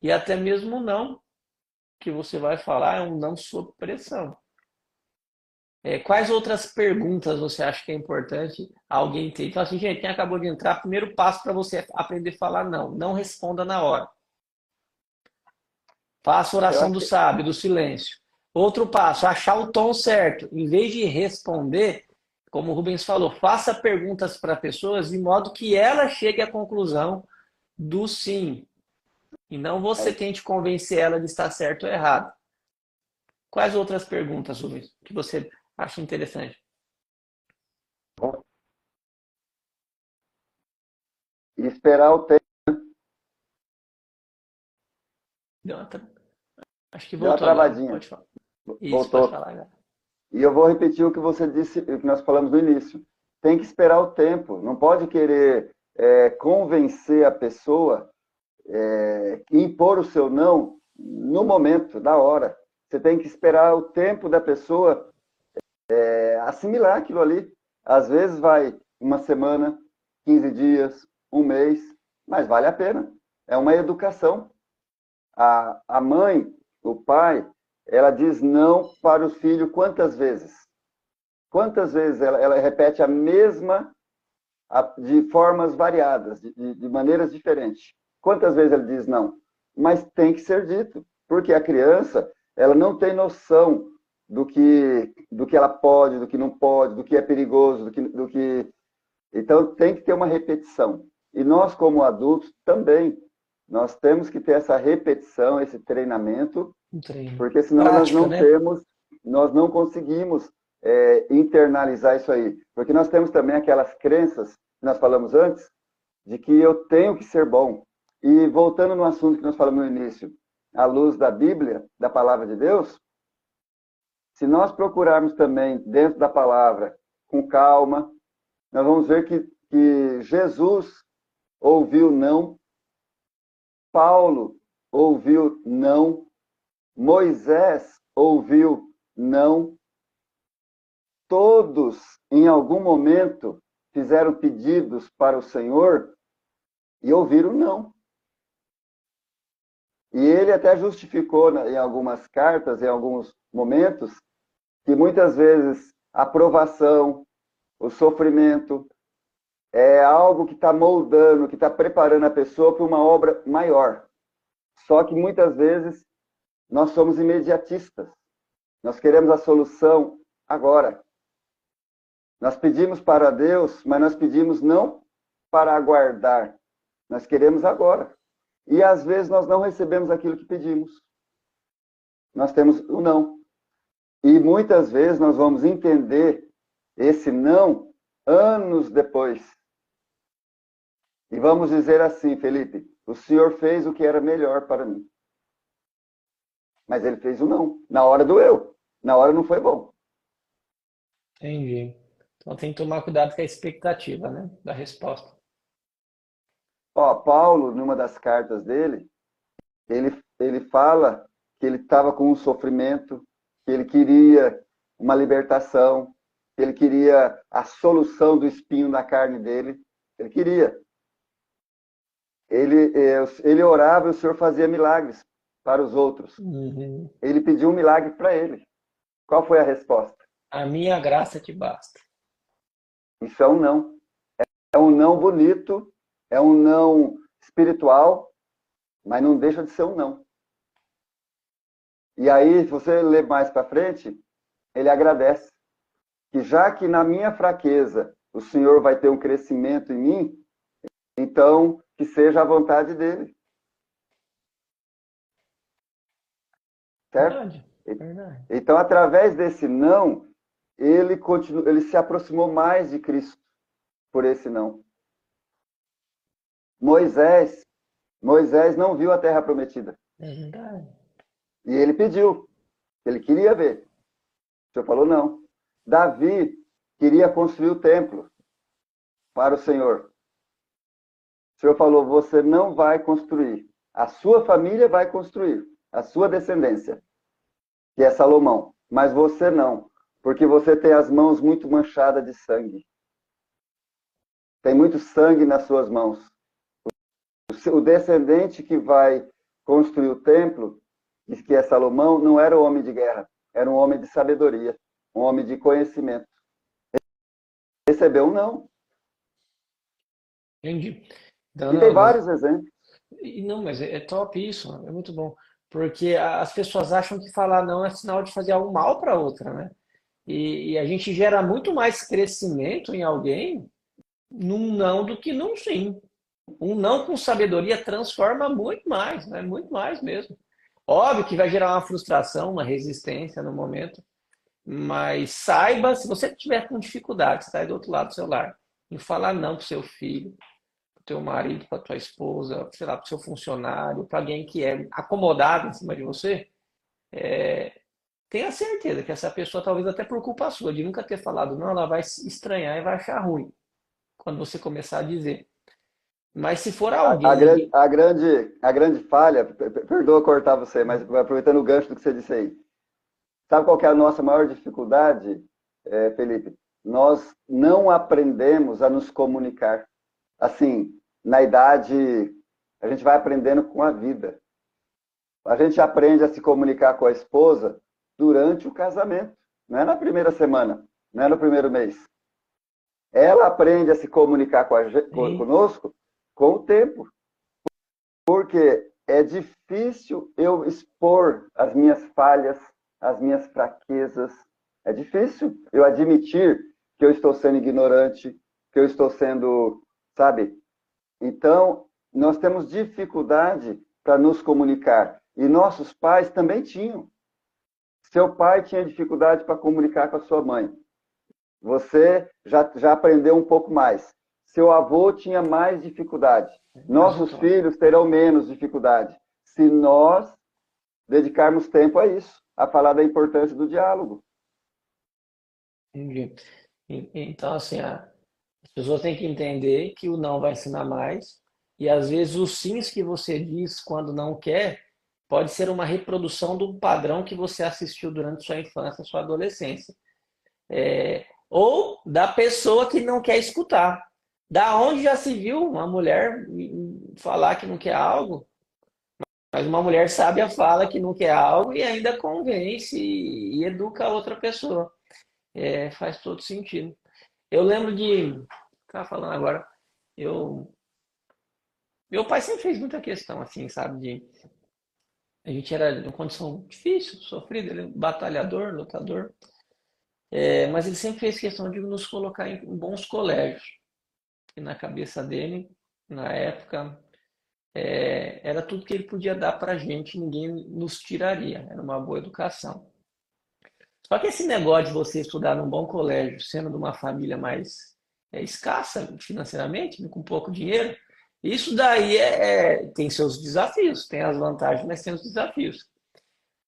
E até mesmo o não que você vai falar é um não sob pressão. Quais outras perguntas você acha que é importante alguém ter? Então, assim, gente, quem acabou de entrar, primeiro passo para você aprender a falar não. Não responda na hora. Faça a Eu oração acho do que sábio, do silêncio. Outro passo, achar o tom certo. Em vez de responder, como o Rubens falou, faça perguntas para pessoas de modo que ela chegue à conclusão do sim. E não você é, tente convencer ela de estar certo ou errado. Quais outras perguntas, Rubens, que você acha interessante? esperar o tempo. Deu uma tra- Acho que Deu uma voltou agora. travadinha. Pode falar. Isso, pode Voltou. falar agora. E eu vou repetir o que você disse, o que nós falamos no início. Tem que esperar o tempo. Não pode querer convencer a pessoa, impor o seu não no momento, na hora. Você tem que esperar o tempo da pessoa assimilar aquilo ali. Às vezes vai uma semana, 15 dias, um mês, mas vale a pena. É uma educação. A mãe, o pai, ela diz não para o filho quantas vezes? Quantas vezes ela repete a mesma, de formas variadas, de maneiras diferentes? Quantas vezes ela diz não? Mas tem que ser dito, porque a criança, ela não tem noção do que ela pode, do que não pode, do que é perigoso, do que. Então tem que ter uma repetição. E nós, como adultos, também, nós temos que ter essa repetição, esse treinamento, Um treino. porque senão Prática, né? nós não conseguimos internalizar isso aí. Porque nós temos também aquelas crenças que nós falamos antes, de que eu tenho que ser bom. E voltando no assunto que nós falamos no início, à luz da Bíblia, da palavra de Deus, se nós procurarmos também dentro da palavra, com calma, nós vamos ver que Jesus ouviu não, Paulo ouviu não, Moisés ouviu não, todos, em algum momento, fizeram pedidos para o Senhor e ouviram não. E ele até justificou em algumas cartas, em alguns momentos, que muitas vezes a provação, o sofrimento, é algo que está moldando, que está preparando a pessoa para uma obra maior. Só que muitas vezes nós somos imediatistas. Nós queremos a solução agora. Nós pedimos para Deus, mas nós pedimos não para aguardar. Nós queremos agora. E às vezes nós não recebemos aquilo que pedimos. Nós temos o não. E muitas vezes nós vamos entender esse não anos depois. E vamos dizer assim, Felipe, o Senhor fez o que era melhor para mim. Mas ele fez o não. Na hora doeu. Na hora não foi bom. Entendi. Então tem que tomar cuidado com a expectativa, né? Da resposta. Ó, Paulo, numa das cartas dele, ele fala que ele estava com um sofrimento, que ele queria uma libertação, que ele queria a solução do espinho na carne dele. Ele queria. Ele orava e o Senhor fazia milagres para os outros. Uhum. Ele pediu um milagre para ele. Qual foi a resposta? A minha graça te basta. Isso é um não. É um não bonito, é um não espiritual, mas não deixa de ser um não. E aí, se você ler mais para frente, ele agradece. Que já que na minha fraqueza o Senhor vai ter um crescimento em mim, então que seja a vontade dele. Certo? Verdade, verdade. Então, através desse não, ele se aproximou mais de Cristo por esse não. Moisés não viu a terra prometida. É verdade. E ele pediu. Ele queria ver. O Senhor falou não. Davi queria construir o templo para o Senhor. O Senhor falou, você não vai construir. A sua família vai construir. A sua descendência, que é Salomão. Mas você não. Porque você tem as mãos muito manchadas de sangue. Tem muito sangue nas suas mãos. O descendente que vai construir o templo, que é Salomão, não era um homem de guerra. Era um homem de sabedoria. Um homem de conhecimento. Recebeu um não. Entendi. Não, E tem não, mas, vários exemplos. não, mas é top isso, é muito bom. Porque as pessoas acham que falar não é sinal de fazer algo mal para outra, né? E a gente gera muito mais crescimento em alguém num não do que num sim. Um não com sabedoria transforma muito mais, né? Muito mais mesmo. Óbvio que vai gerar uma frustração, uma resistência no momento, mas saiba, se você tiver com dificuldade, está aí do outro lado do celular, em falar não para o seu filho, para o teu marido, para a tua esposa, sei lá, para o seu funcionário, para alguém que é acomodado em cima de você, tenha certeza que essa pessoa, talvez até por culpa sua, de nunca ter falado não, ela vai se estranhar e vai achar ruim quando você começar a dizer. Mas se for A, a, alguém grande, a, grande, a grande falha, perdoa cortar você, mas aproveitando o gancho do que você disse aí, sabe qual que é a nossa maior dificuldade, Felipe? Nós não aprendemos a nos comunicar. Assim, na idade, a gente vai aprendendo com a vida. A gente aprende a se comunicar com a esposa durante o casamento, não é na primeira semana, não é no primeiro mês. Ela aprende a se comunicar tem, conosco com o tempo, porque é difícil eu expor as minhas falhas, as minhas fraquezas. É difícil eu admitir que eu estou sendo ignorante, que eu estou sendo, sabe? Então, nós temos dificuldade para nos comunicar. E nossos pais também tinham. Seu pai tinha dificuldade para comunicar com a sua mãe. Você já aprendeu um pouco mais. Seu avô tinha mais dificuldade. mas Nossos então, filhos terão menos dificuldade. Se nós dedicarmos tempo a isso, a falar da importância do diálogo. entendi. Então, assim, as pessoas têm que entender que o não vai ensinar mais, e às vezes os sims que você diz quando não quer, pode ser uma reprodução do padrão que você assistiu durante sua infância, sua adolescência. Ou da pessoa que não quer escutar. Da onde já se viu uma mulher falar que não quer algo, mas uma mulher sábia fala que não quer algo e ainda convence e educa a outra pessoa. Faz todo sentido. Eu lembro de, estava falando agora, eu, meu pai sempre fez muita questão, assim, sabe, a gente era de uma condição difícil, sofrida, ele é um batalhador, lutador, mas ele sempre fez questão de nos colocar em bons colégios. E na cabeça dele, na época, era tudo que ele podia dar para a gente, ninguém nos tiraria, era uma boa educação. Só que esse negócio de você estudar num bom colégio, sendo de uma família mais escassa financeiramente, com pouco dinheiro, isso daí tem seus desafios, tem as vantagens, mas tem os desafios.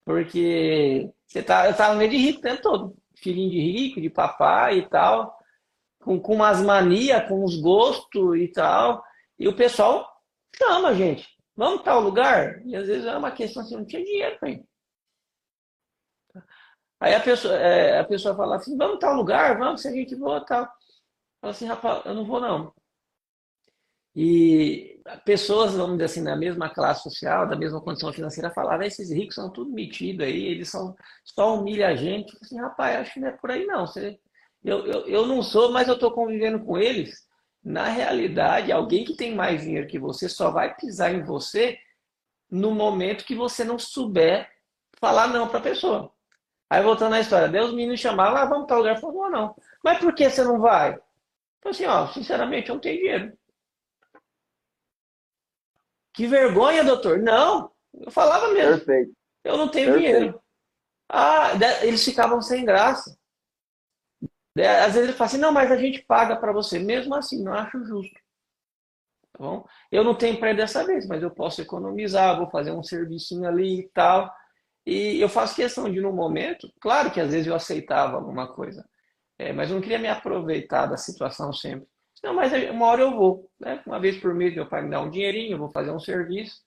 Porque eu tava no meio de rico o tempo todo, filhinho de rico, de papai e tal, com umas manias, com uns gostos e tal, e o pessoal chama a gente, vamos tal lugar? E às vezes era uma questão assim, não tinha dinheiro, pai. Aí a pessoa fala assim, vamos tal lugar, vamos, se a gente for, tal. Fala assim, rapaz, eu não vou não. E pessoas, vamos dizer assim, na mesma classe social, da mesma condição financeira, falavam, esses ricos são tudo metidos aí, eles só humilham a gente. Eu falei assim, rapaz, acho que não é por aí não. Eu não sou, mas eu estou convivendo com eles. Na realidade, alguém que tem mais dinheiro que você só vai pisar em você no momento que você não souber falar não para a pessoa. Aí voltando à história, Deus me chamavam, vamos para o lugar, eu falei, não, não. Mas por que você não vai? Eu falei assim, ó, sinceramente, eu não tenho dinheiro. Que vergonha, doutor. Não, eu falava mesmo, Perfeito, eu não tenho perfeito. dinheiro. Ah, eles ficavam sem graça. Às vezes ele fala assim, não, mas a gente paga para você. Mesmo assim, não acho justo. Tá bom? Eu não tenho para dessa vez, mas eu posso economizar, vou fazer um serviço ali e tal. E eu faço questão de, no momento, claro que às vezes eu aceitava alguma coisa, mas eu não queria me aproveitar da situação sempre. Não, mas uma hora eu vou, né? Uma vez por mês meu pai me dá um dinheirinho, eu vou fazer um serviço.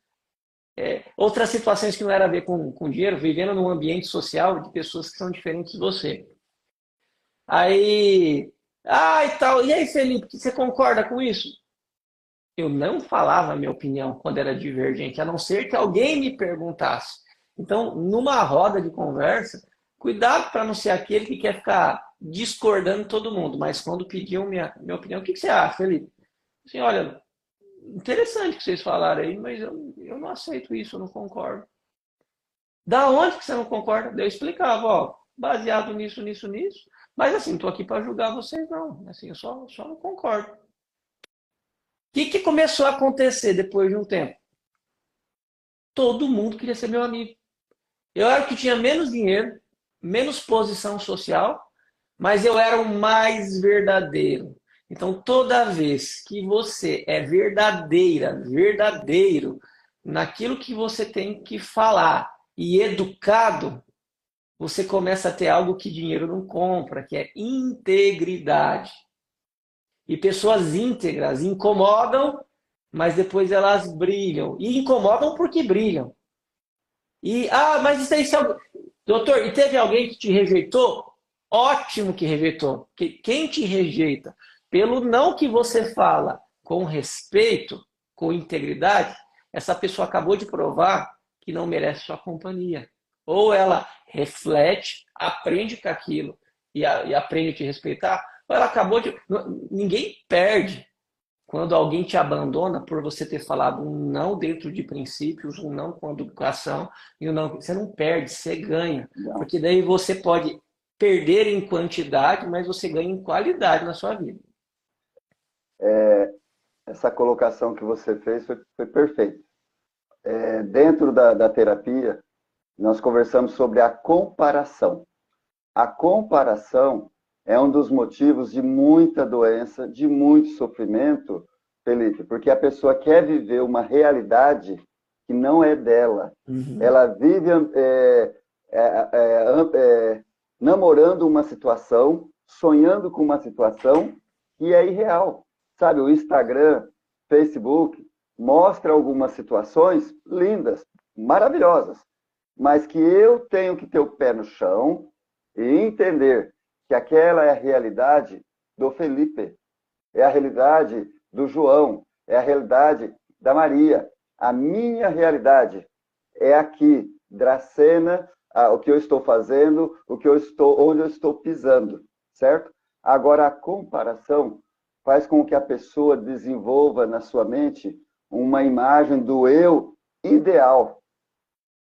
Outras situações que não era a ver com dinheiro, vivendo num ambiente social de pessoas que são diferentes de você. Aí, e tal, e aí, Felipe, você concorda com isso? Eu não falava a minha opinião quando era divergente, a não ser que alguém me perguntasse. Então, numa roda de conversa, cuidado para não ser aquele que quer ficar discordando de todo mundo, mas quando pediam minha opinião, o que você acha, Felipe? Assim, olha, interessante o que vocês falaram aí, mas eu não aceito isso, eu não concordo. Da onde que você não concorda? Eu explicava, ó, baseado nisso, nisso, nisso. Mas assim, não estou aqui para julgar vocês, não. Assim, eu só não concordo. O que começou a acontecer depois de um tempo? Todo mundo queria ser meu amigo. Eu era o que tinha menos dinheiro, menos posição social, mas eu era o mais verdadeiro. Então, toda vez que você é verdadeira, verdadeiro naquilo que você tem que falar e educado, você começa a ter algo que dinheiro não compra, que é integridade. E pessoas íntegras incomodam, mas depois elas brilham. E incomodam porque brilham. Mas isso aí, doutor, e teve alguém que te rejeitou? Ótimo que rejeitou. Quem te rejeita pelo não que você fala com respeito, com integridade, essa pessoa acabou de provar que não merece sua companhia. Ou ela reflete, aprende com aquilo e aprende a te respeitar, ou ela acabou de. Ninguém perde quando alguém te abandona por você ter falado um não dentro de princípios, um não com a educação, e um não, você não perde, você ganha. Não. Porque daí você pode perder em quantidade, mas você ganha em qualidade na sua vida. Essa colocação que você fez foi perfeita. Dentro da terapia, nós conversamos sobre a comparação. A comparação é um dos motivos de muita doença, de muito sofrimento, Felipe, porque a pessoa quer viver uma realidade que não é dela. Uhum. Ela vive namorando uma situação, sonhando com uma situação que é irreal. Sabe, o Instagram, Facebook, mostra algumas situações lindas, maravilhosas, mas que eu tenho que ter o pé no chão e entender que aquela é a realidade do Felipe, é a realidade do João, é a realidade da Maria. A minha realidade é aqui, Dracena, o que eu estou fazendo, onde eu estou pisando, certo? Agora, a comparação faz com que a pessoa desenvolva na sua mente uma imagem do eu ideal.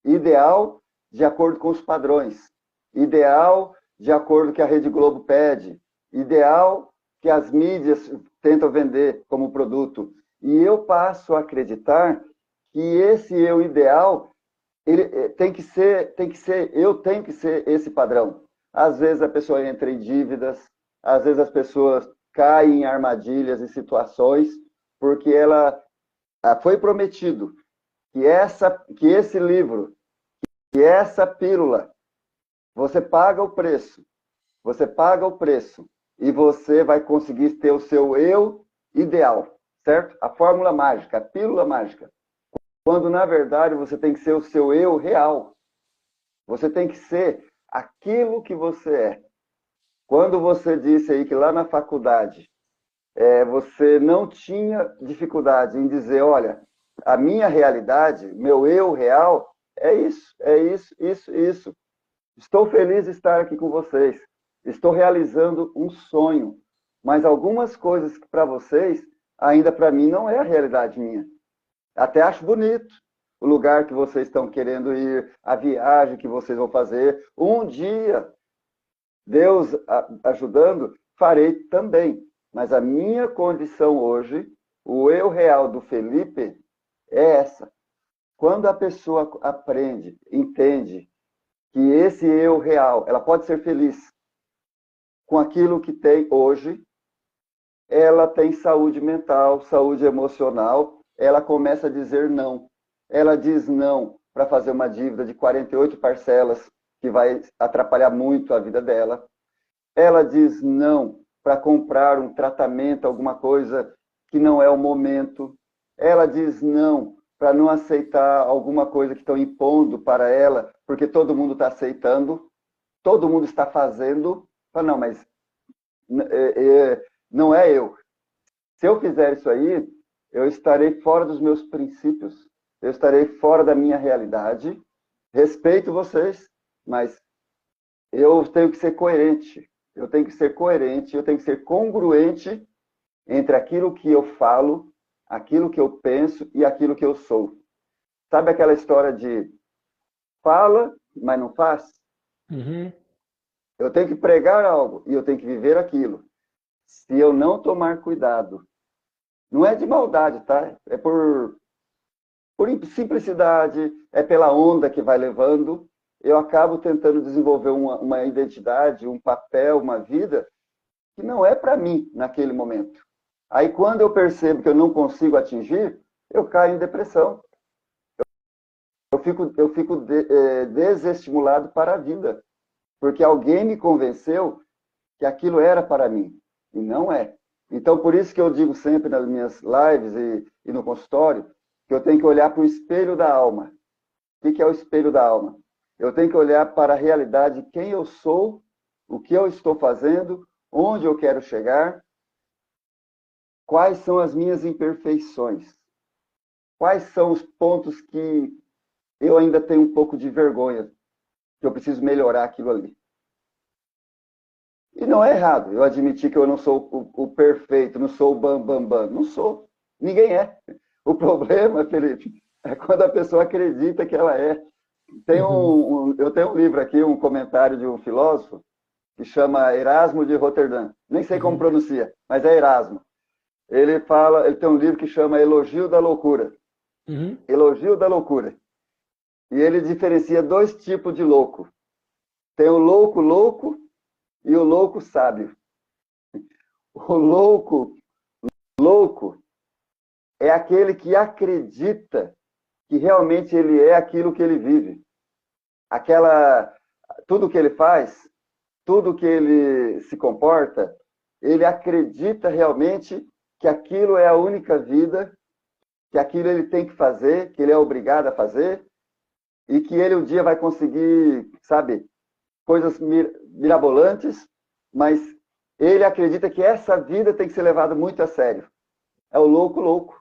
Ideal de acordo com os padrões. Ideal de acordo com o que a Rede Globo pede. Ideal que as mídias tentam vender como produto. E eu passo a acreditar que esse eu ideal ele tem que ser, eu tenho que ser esse padrão. Às vezes a pessoa entra em dívidas, às vezes as pessoas caem em armadilhas e situações, porque ela foi prometido que esse livro, que essa pílula, você paga o preço e você vai conseguir ter o seu eu ideal, certo? A fórmula mágica, a pílula mágica. Quando, na verdade, você tem que ser o seu eu real. Você tem que ser aquilo que você é. Quando você disse aí que lá na faculdade você não tinha dificuldade em dizer, olha, a minha realidade, meu eu real, é isso, isso. Estou feliz de estar aqui com vocês. Estou realizando um sonho. Mas algumas coisas que para vocês, ainda para mim, não é a realidade minha. Até acho bonito o lugar que vocês estão querendo ir, a viagem que vocês vão fazer. Um dia, Deus ajudando, farei também. Mas a minha condição hoje, o eu real do Felipe, é essa. Quando a pessoa aprende, entende que esse eu real, ela pode ser feliz com aquilo que tem hoje, ela tem saúde mental, saúde emocional, ela começa a dizer não. Ela diz não para fazer uma dívida de 48 parcelas, que vai atrapalhar muito a vida dela. Ela diz não para comprar um tratamento, alguma coisa que não é o momento. Ela diz não para não aceitar alguma coisa que estão impondo para ela, porque todo mundo está aceitando, todo mundo está fazendo. Não, mas não é eu. Se eu fizer isso aí, eu estarei fora dos meus princípios, eu estarei fora da minha realidade. Respeito vocês, mas eu tenho que ser coerente. Eu tenho que ser congruente entre aquilo que eu falo, aquilo que eu penso e aquilo que eu sou. Sabe aquela história de fala, mas não faz? Uhum. Eu tenho que pregar algo e eu tenho que viver aquilo. Se eu não tomar cuidado, não é de maldade, tá? É por simplicidade, é pela onda que vai levando. Eu acabo tentando desenvolver uma identidade, um papel, uma vida que não é para mim naquele momento. Aí, quando eu percebo que eu não consigo atingir, eu caio em depressão. Eu fico desestimulado para a vida. porque alguém me convenceu que aquilo era para mim, e não é. Então, por isso que eu digo sempre nas minhas lives e no consultório, que eu tenho que olhar para o espelho da alma. O que é o espelho da alma? Eu tenho que olhar para a realidade, quem eu sou, o que eu estou fazendo, onde eu quero chegar, quais são as minhas imperfeições, quais são os pontos que eu ainda tenho um pouco de vergonha, que eu preciso melhorar aquilo ali. E não é errado eu admitir que eu não sou o perfeito, não sou o bam, bam, bam. Não sou. Ninguém é. O problema, Felipe, é quando a pessoa acredita que ela é. Eu tenho um livro aqui, um comentário de um filósofo, que chama Erasmo de Roterdã. Nem sei como pronuncia, mas é Erasmo. Ele tem um livro que chama Elogio da Loucura. Elogio da Loucura. E ele diferencia dois tipos de louco. Tem o louco louco e o louco sábio. O louco é aquele que acredita que realmente ele é aquilo que ele vive. Tudo que ele faz, tudo que ele se comporta, ele acredita realmente que aquilo é a única vida, que aquilo ele tem que fazer, que ele é obrigado a fazer, e que ele um dia vai conseguir, sabe, coisas mirabolantes, mas ele acredita que essa vida tem que ser levada muito a sério. É o louco louco.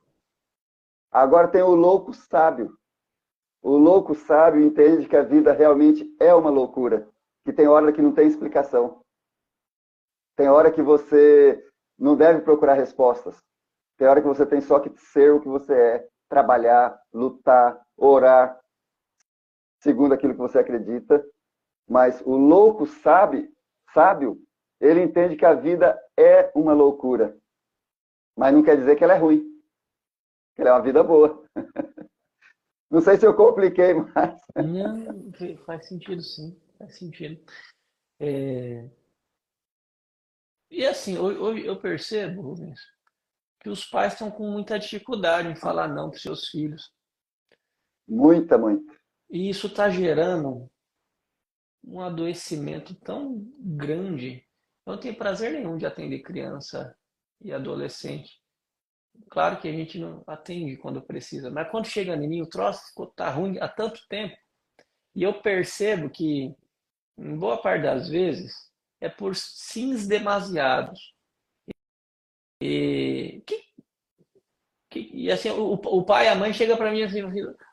Agora tem o louco sábio. O louco sábio entende que a vida realmente é uma loucura, que tem hora que não tem explicação. Tem hora que você não deve procurar respostas. Tem hora que você tem só que ser o que você é, trabalhar, lutar, orar, segundo aquilo que você acredita. Mas o louco sábio, ele entende que a vida é uma loucura. Mas não quer dizer que ela é ruim. Que ela é uma vida boa. Não sei se eu compliquei mais. Não, faz sentido sim, faz sentido. E assim, hoje eu percebo, Rubens, que os pais estão com muita dificuldade em falar não para os seus filhos. Muita, muita. E isso está gerando um adoecimento tão grande. Eu não tenho prazer nenhum de atender criança e adolescente. Claro que a gente não atende quando precisa, mas quando chega em mim, o troço tá ruim há tanto tempo. E eu percebo que, em boa parte das vezes, é por sims demasiados. E, e assim, o pai e a mãe chegam para mim assim,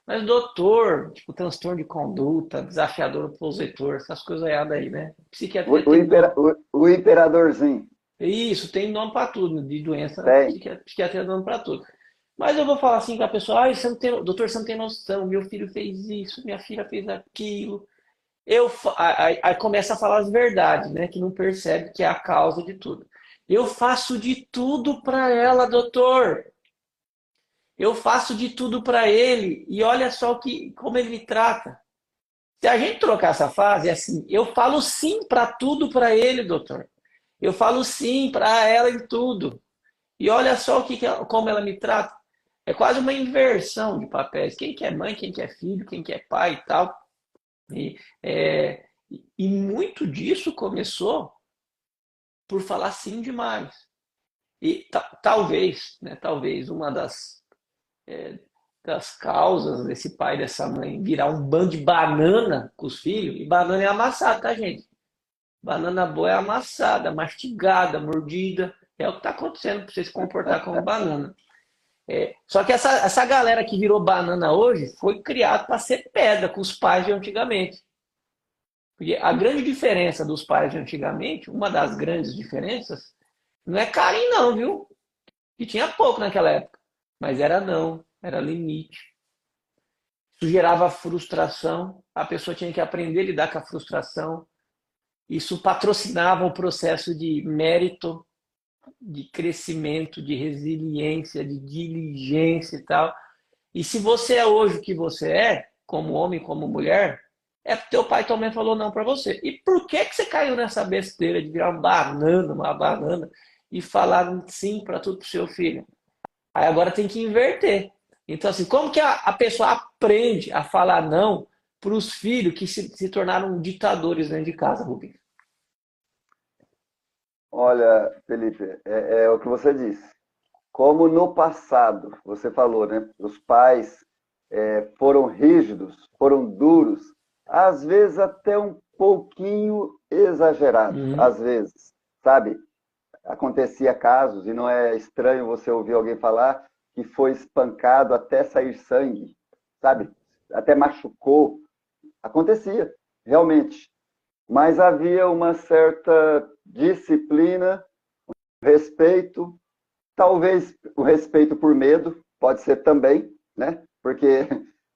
mas doutor, tipo, transtorno de conduta, desafiador opositor, essas coisas aí, né? Psiquiatria tem nome. O imperadorzinho. Isso, tem nome para tudo, de doença, Tem. psiquiatria tem nome para tudo. Mas eu vou falar assim com a pessoa, ah, você não tem, doutor, você não tem noção, meu filho fez isso, minha filha fez aquilo. Aí começa a falar as verdades, né? Que não percebe que é a causa de tudo. Eu faço de tudo para ela, doutor. Eu faço de tudo para ele e olha só como ele me trata. Se a gente trocar essa fase, é assim, eu falo sim para tudo para ele, doutor. Eu falo sim para ela em tudo. E olha só como ela me trata. É quase uma inversão de papéis. Quem que é mãe, quem que é filho, quem que é pai e tal. E, é, e muito disso começou por falar sim demais. E talvez, né, talvez uma das causas desse pai e dessa mãe virar um bando de banana com os filhos, e banana é amassada, tá, gente? Banana boa é amassada, mastigada, mordida. É o que está acontecendo para você se comportar como banana. Só que essa galera que virou banana hoje foi criada para ser pedra com os pais de antigamente. Porque a grande diferença dos pais de antigamente, uma das grandes diferenças, não é carinho não, viu? Que tinha pouco naquela época. Mas era não, era limite. Isso gerava frustração, a pessoa tinha que aprender a lidar com a frustração. Isso patrocinava o processo de mérito, de crescimento, de resiliência, de diligência e tal. E se você é hoje o que você é, como homem, como mulher, é porque teu pai também falou não para você. E por que você caiu nessa besteira de virar uma banana, e falar sim para tudo pro seu filho? Aí agora tem que inverter. Então, assim, como que a pessoa aprende a falar não os filhos que se tornaram ditadores dentro de casa, Rubens? Olha, Felipe, é o que você disse. Como no passado, você falou, né? Os pais foram rígidos, foram duros, às vezes até um pouquinho exagerados, Uhum. às vezes, sabe? Acontecia casos, e não é estranho você ouvir alguém falar que foi espancado até sair sangue, sabe? Até machucou. Acontecia, realmente. Mas havia uma certa disciplina, respeito, talvez o respeito por medo, pode ser também, né? Porque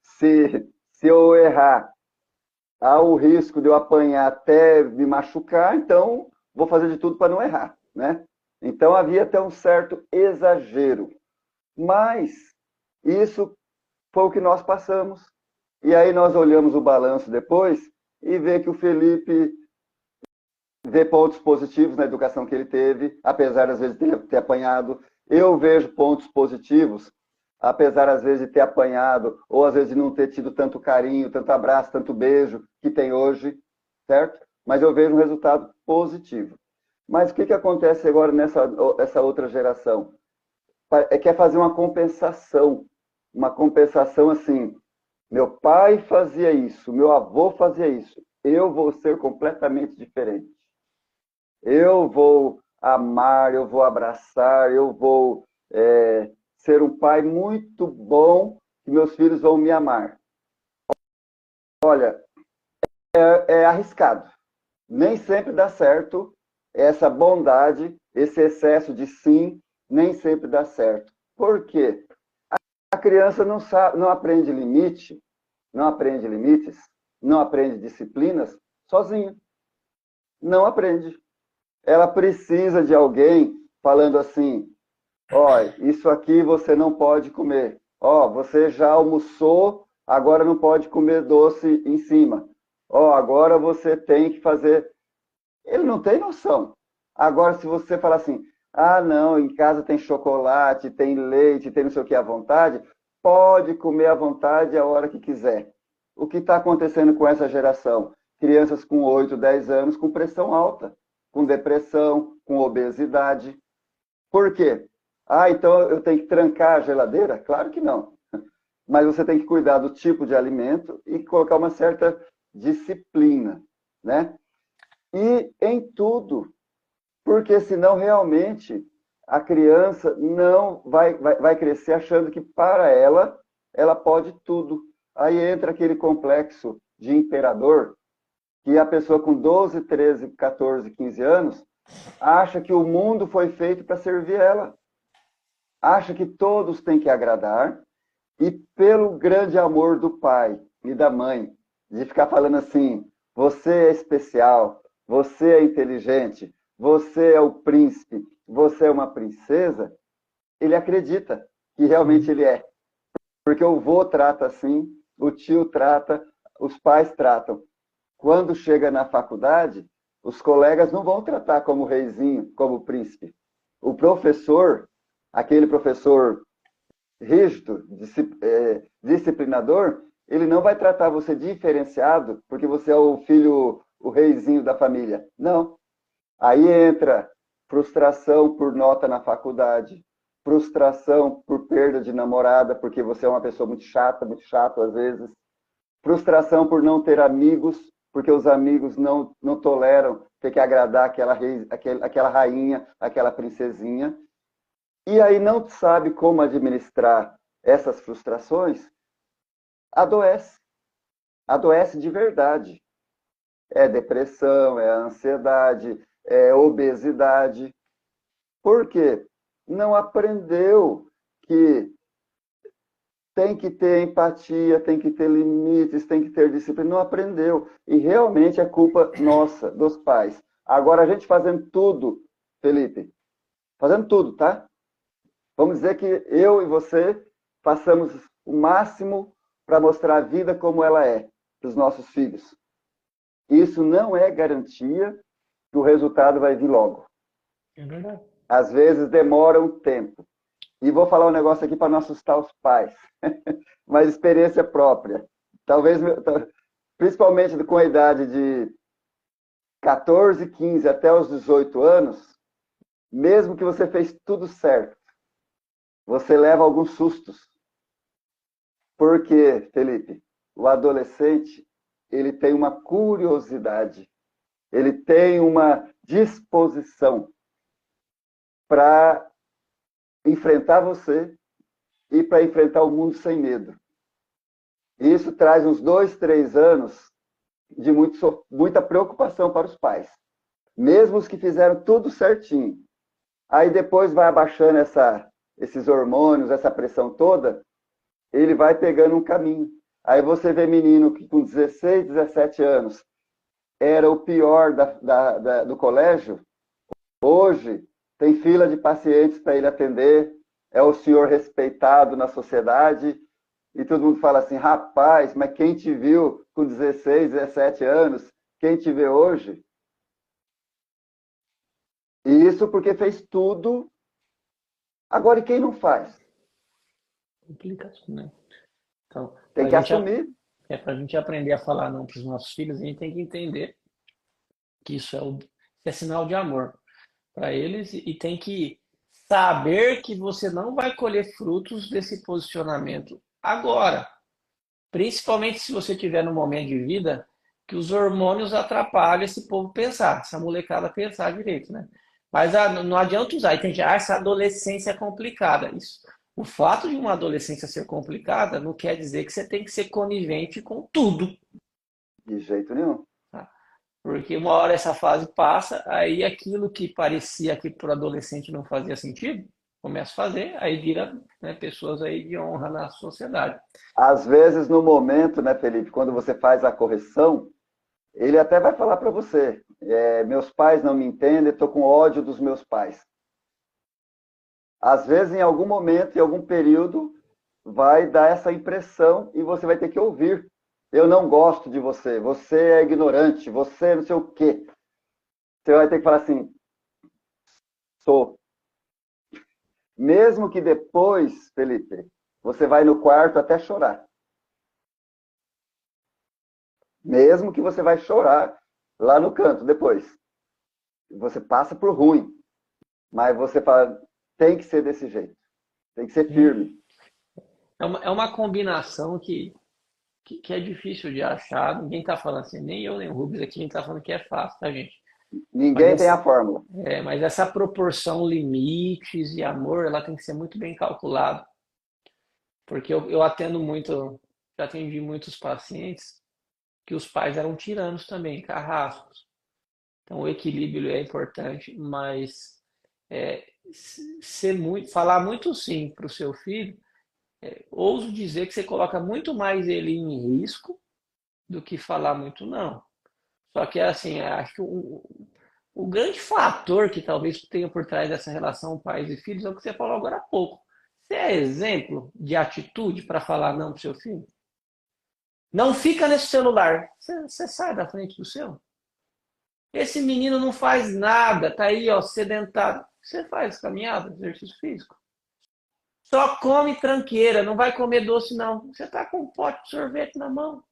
se eu errar, há o risco de eu apanhar até me machucar, então vou fazer de tudo para não errar, né? Então havia até um certo exagero. Mas isso foi o que nós passamos. E aí nós olhamos o balanço depois e vê que o Felipe vê pontos positivos na educação que ele teve, apesar às vezes de ter apanhado. Eu vejo pontos positivos, apesar às vezes de ter apanhado, ou às vezes de não ter tido tanto carinho, tanto abraço, tanto beijo que tem hoje, certo? Mas eu vejo um resultado positivo. Mas o que acontece agora nessa outra geração? Quer fazer uma compensação assim. Meu pai fazia isso, meu avô fazia isso. Eu vou ser completamente diferente. Eu vou amar, eu vou abraçar, eu vou ser um pai muito bom que meus filhos vão me amar. Olha, é arriscado. Nem sempre dá certo essa bondade, esse excesso de sim, nem sempre dá certo. Por quê? A criança não sabe, não aprende limite, não aprende limites, não aprende disciplinas sozinha. Não aprende. Ela precisa de alguém falando assim: ó, isso aqui você não pode comer. Ó, você já almoçou, agora não pode comer doce em cima. Ó, agora você tem que fazer. Ele não tem noção. Agora, se você falar assim: ah, não, em casa tem chocolate, tem leite, tem não sei o que à vontade, pode comer à vontade a hora que quiser. O que está acontecendo com essa geração? Crianças com 8, 10 anos com pressão alta, com depressão, com obesidade. Por quê? Ah, então eu tenho que trancar a geladeira? Claro que não. Mas você tem que cuidar do tipo de alimento e colocar uma certa disciplina, né? E em tudo, porque senão realmente a criança não vai crescer achando que para ela pode tudo. Aí entra aquele complexo de imperador, que a pessoa com 12, 13, 14, 15 anos acha que o mundo foi feito para servir ela. Acha que todos têm que agradar e pelo grande amor do pai e da mãe, de ficar falando assim: você é especial, você é inteligente, você é o príncipe, você é uma princesa, ele acredita que realmente ele é. Porque o vô trata assim, o tio trata, os pais tratam. Quando chega na faculdade, os colegas não vão tratar como reizinho, como príncipe. O professor, aquele professor rígido, disciplinador, ele não vai tratar você diferenciado porque você é o filho, o reizinho da família. Não. Aí entra frustração por nota na faculdade, frustração por perda de namorada, porque você é uma pessoa muito chato às vezes, frustração por não ter amigos, porque os amigos não toleram ter que agradar aquela rainha, aquela princesinha. E aí não sabe como administrar essas frustrações, adoece. Adoece de verdade. É depressão, é ansiedade, é obesidade. Por quê? Não aprendeu que tem que ter empatia, tem que ter limites, tem que ter disciplina. Não aprendeu. E realmente é culpa nossa, dos pais. Agora, a gente fazendo tudo, Felipe, fazendo tudo, tá? Vamos dizer que eu e você façamos o máximo para mostrar a vida como ela é para os nossos filhos. Isso não é garantia que o resultado vai vir logo. É verdade. Às vezes demora um tempo. E vou falar um negócio aqui para não assustar os pais, mas experiência própria. Talvez principalmente com a idade de 14, 15 até os 18 anos, mesmo que você fez tudo certo, você leva alguns sustos. Porque, Felipe, o adolescente, ele tem uma curiosidade, ele tem uma disposição para enfrentar você e para enfrentar o mundo sem medo. E isso traz uns 2, 3 anos de muita preocupação para os pais, mesmo os que fizeram tudo certinho. Aí depois vai abaixando esses hormônios, essa pressão toda, ele vai pegando um caminho. Aí você vê menino que com 16, 17 anos era o pior do colégio, hoje tem fila de pacientes para ele atender, é o senhor respeitado na sociedade, e todo mundo fala assim, rapaz, mas quem te viu com 16, 17 anos, quem te vê hoje? E isso porque fez tudo. Agora, e quem não faz? Complica, né? Então, Tem que assumir. para a gente aprender a falar não para os nossos filhos, a gente tem que entender que isso é sinal de amor para eles e tem que saber que você não vai colher frutos desse posicionamento agora. Principalmente se você tiver num momento de vida que os hormônios atrapalham esse povo pensar, essa molecada pensar direito, né? Mas não adianta usar, e tem que essa adolescência é complicada. Isso, o fato de uma adolescência ser complicada não quer dizer que você tem que ser conivente com tudo. De jeito nenhum. Tá? Porque uma hora essa fase passa, aí aquilo que parecia que para o adolescente não fazia sentido, começa a fazer, aí vira, né, pessoas aí de honra na sociedade. Às vezes, no momento, né, Felipe, quando você faz a correção, ele até vai falar para você, meus pais não me entendem, estou com ódio dos meus pais. Às vezes, em algum momento, em algum período, vai dar essa impressão e você vai ter que ouvir. Eu não gosto de você, você é ignorante, você não sei o quê. Você vai ter que falar assim, sou. Mesmo que depois, Felipe, você vai no quarto até chorar. Mesmo que você vai chorar lá no canto depois. Você passa por ruim. Mas você fala, tem que ser desse jeito. Tem que ser firme. É uma combinação que é difícil de achar. Ninguém está falando assim, nem eu, nem o Rubens aqui, a gente está falando que é fácil, tá, gente? Ninguém tem a fórmula. Mas essa proporção limites e amor, ela tem que ser muito bem calculada. Porque eu atendo muito, já atendi muitos pacientes que os pais eram tiranos também, carrascos. Então o equilíbrio é importante, mas falar muito sim para o seu filho, ouso dizer que você coloca muito mais ele em risco do que falar muito não. Só que assim, acho que o grande fator que talvez tenha por trás dessa relação pais e filhos é o que você falou agora há pouco. Você é exemplo de atitude para falar não para o seu filho? Não fica nesse celular. Você sai da frente do seu. Esse menino não faz nada, tá aí, ó, sedentário. Você faz caminhada, exercício físico. Só come tranqueira, não vai comer doce, não. Você tá com um pote de sorvete na mão.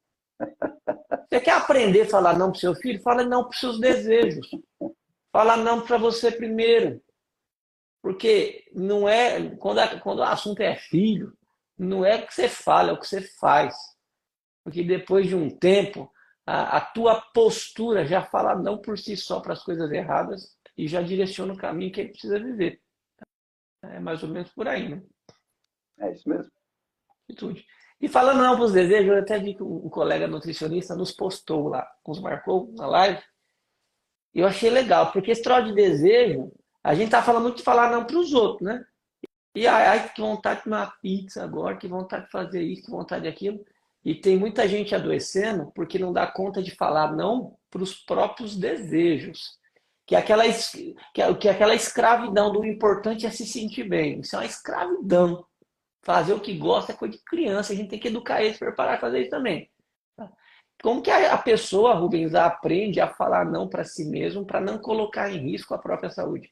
Você quer aprender a falar não para o seu filho? Fala não para os seus desejos. Fala não para você primeiro. Porque não é. Quando o assunto é filho, não é o que você fala, é o que você faz. Porque depois de um tempo, a tua postura já fala não por si só para as coisas erradas e já direciona o caminho que ele precisa viver. É mais ou menos por aí, né? É isso mesmo. Atitude. E falando não para os desejos, eu até vi que um colega nutricionista nos postou lá, nos marcou na live. E eu achei legal, porque esse troço de desejo, a gente tá falando muito de falar não para os outros, né? E ai, que vontade de comer uma pizza agora, que vontade de fazer isso, que vontade daquilo. E tem muita gente adoecendo porque não dá conta de falar não para os próprios desejos. Que é aquela escravidão do importante é se sentir bem. Isso é uma escravidão. Fazer o que gosta é coisa de criança. A gente tem que educar eles, preparar para fazer isso também. Como que a pessoa, Rubens, aprende a falar não para si mesmo para não colocar em risco a própria saúde?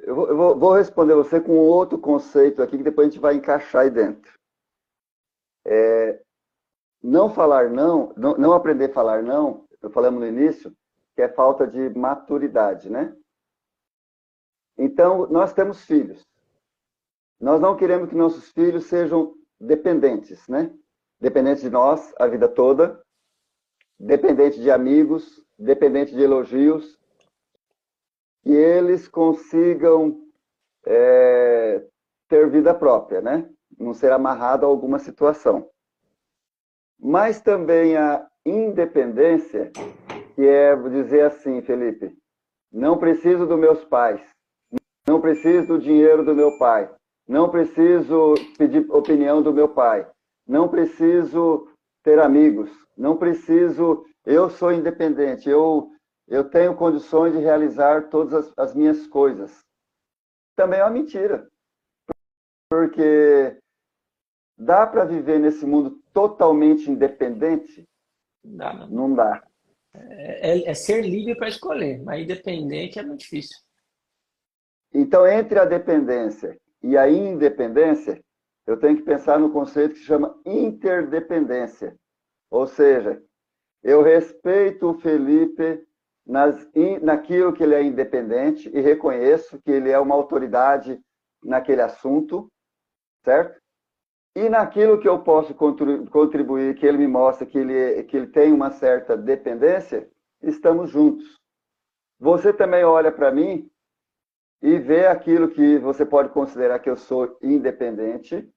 vou responder você com outro conceito aqui, que depois a gente vai encaixar aí dentro. Não falar não, não aprender a falar não, eu falamos no início, que é falta de maturidade, né? Então, nós temos filhos. Nós não queremos que nossos filhos sejam dependentes, né? Dependentes de nós a vida toda, dependentes de amigos, dependentes de elogios, que eles consigam ter vida própria, né? Não ser amarrado a alguma situação. Mas também a independência, que é dizer assim, Felipe, não preciso dos meus pais, não preciso do dinheiro do meu pai, não preciso pedir opinião do meu pai, não preciso ter amigos, não preciso, eu sou independente, eu tenho condições de realizar todas as minhas coisas. Também é uma mentira, porque dá para viver nesse mundo totalmente independente? Dá, não. Não dá. É ser livre para escolher, mas independente é muito difícil. Então, entre a dependência e a independência, eu tenho que pensar no conceito que se chama interdependência. Ou seja, eu respeito o Felipe naquilo que ele é independente e reconheço que ele é uma autoridade naquele assunto, certo? E naquilo que eu posso contribuir, que ele me mostra que ele tem uma certa dependência, estamos juntos. Você também olha para mim e vê aquilo que você pode considerar que eu sou independente,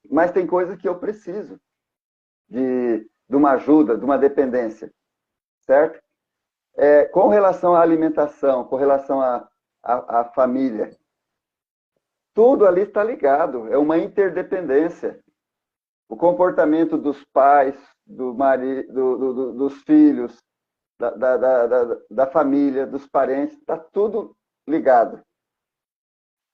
mas tem coisas que eu preciso de uma ajuda, de uma dependência, certo? Com relação à alimentação, com relação à família, tudo ali está ligado, é uma interdependência. O comportamento dos pais, do marido, dos filhos, da família, dos parentes, está tudo ligado.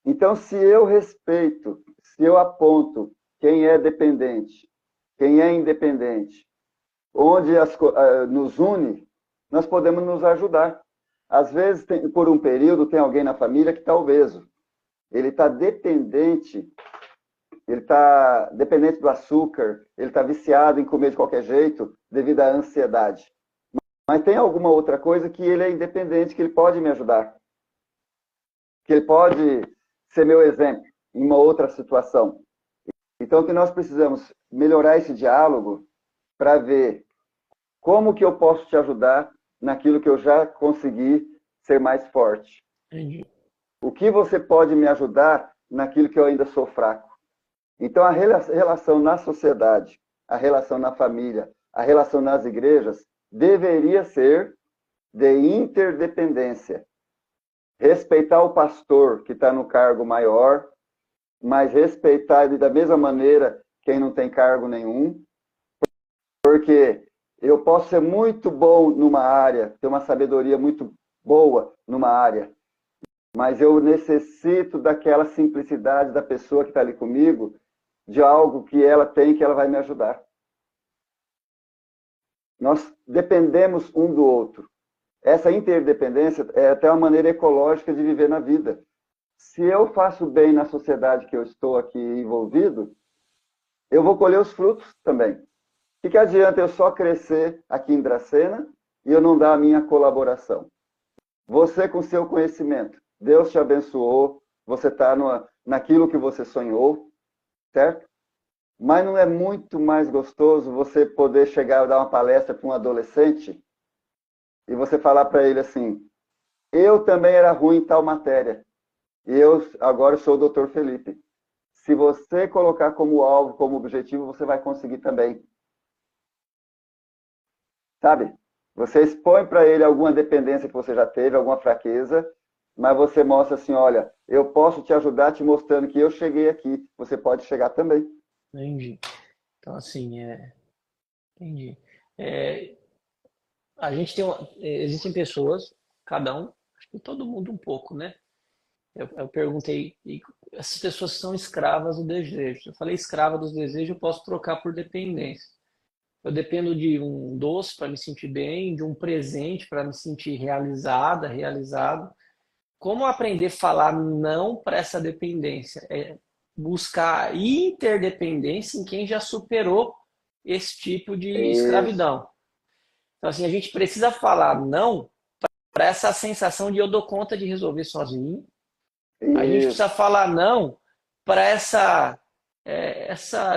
Então, se eu respeito, se eu aponto quem é dependente, quem é independente, onde nos une, nós podemos nos ajudar. Às vezes, por um período, tem alguém na família que está obeso. Ele está dependente do açúcar, ele está viciado em comer de qualquer jeito devido à ansiedade. Mas tem alguma outra coisa que ele é independente, que ele pode me ajudar. Que ele pode ser meu exemplo em uma outra situação. Então, o que nós precisamos melhorar esse diálogo para ver como que eu posso te ajudar naquilo que eu já consegui ser mais forte. Entendi. O que você pode me ajudar naquilo que eu ainda sou fraco. Então, a relação na sociedade, a relação na família, a relação nas igrejas, deveria ser de interdependência. Respeitar o pastor que está no cargo maior, mas respeitar da mesma maneira quem não tem cargo nenhum, porque eu posso ser muito bom numa área, ter uma sabedoria muito boa numa área, mas eu necessito daquela simplicidade da pessoa que está ali comigo, de algo que ela tem que ela vai me ajudar. Nós dependemos um do outro. Essa interdependência é até uma maneira ecológica de viver na vida. Se eu faço bem na sociedade que eu estou aqui envolvido, eu vou colher os frutos também. O que adianta eu só crescer aqui em Dracena e eu não dar a minha colaboração? Você com seu conhecimento, Deus te abençoou, você está naquilo que você sonhou, certo? Mas não é muito mais gostoso você poder chegar e dar uma palestra para um adolescente e você falar para ele assim, eu também era ruim em tal matéria, e eu agora sou o Dr. Felipe. Se você colocar como alvo, como objetivo, você vai conseguir também. Sabe? Você expõe para ele alguma dependência que você já teve, alguma fraqueza, mas você mostra assim, olha, eu posso te ajudar te mostrando que eu cheguei aqui, você pode chegar também. Entendi. Então, assim, entendi. A gente tem existem pessoas, cada um, acho que todo mundo um pouco, né? Eu perguntei, e essas pessoas são escravas do desejo. Eu falei escrava dos desejos, eu posso trocar por dependência. Eu dependo de um doce para me sentir bem, de um presente para me sentir realizada, realizado. como aprender a falar não para essa dependência? É buscar interdependência em quem já superou esse tipo de Isso, escravidão. Então, assim, a gente precisa falar não para essa sensação de eu dou conta de resolver sozinho. A gente precisa isso. falar não para essa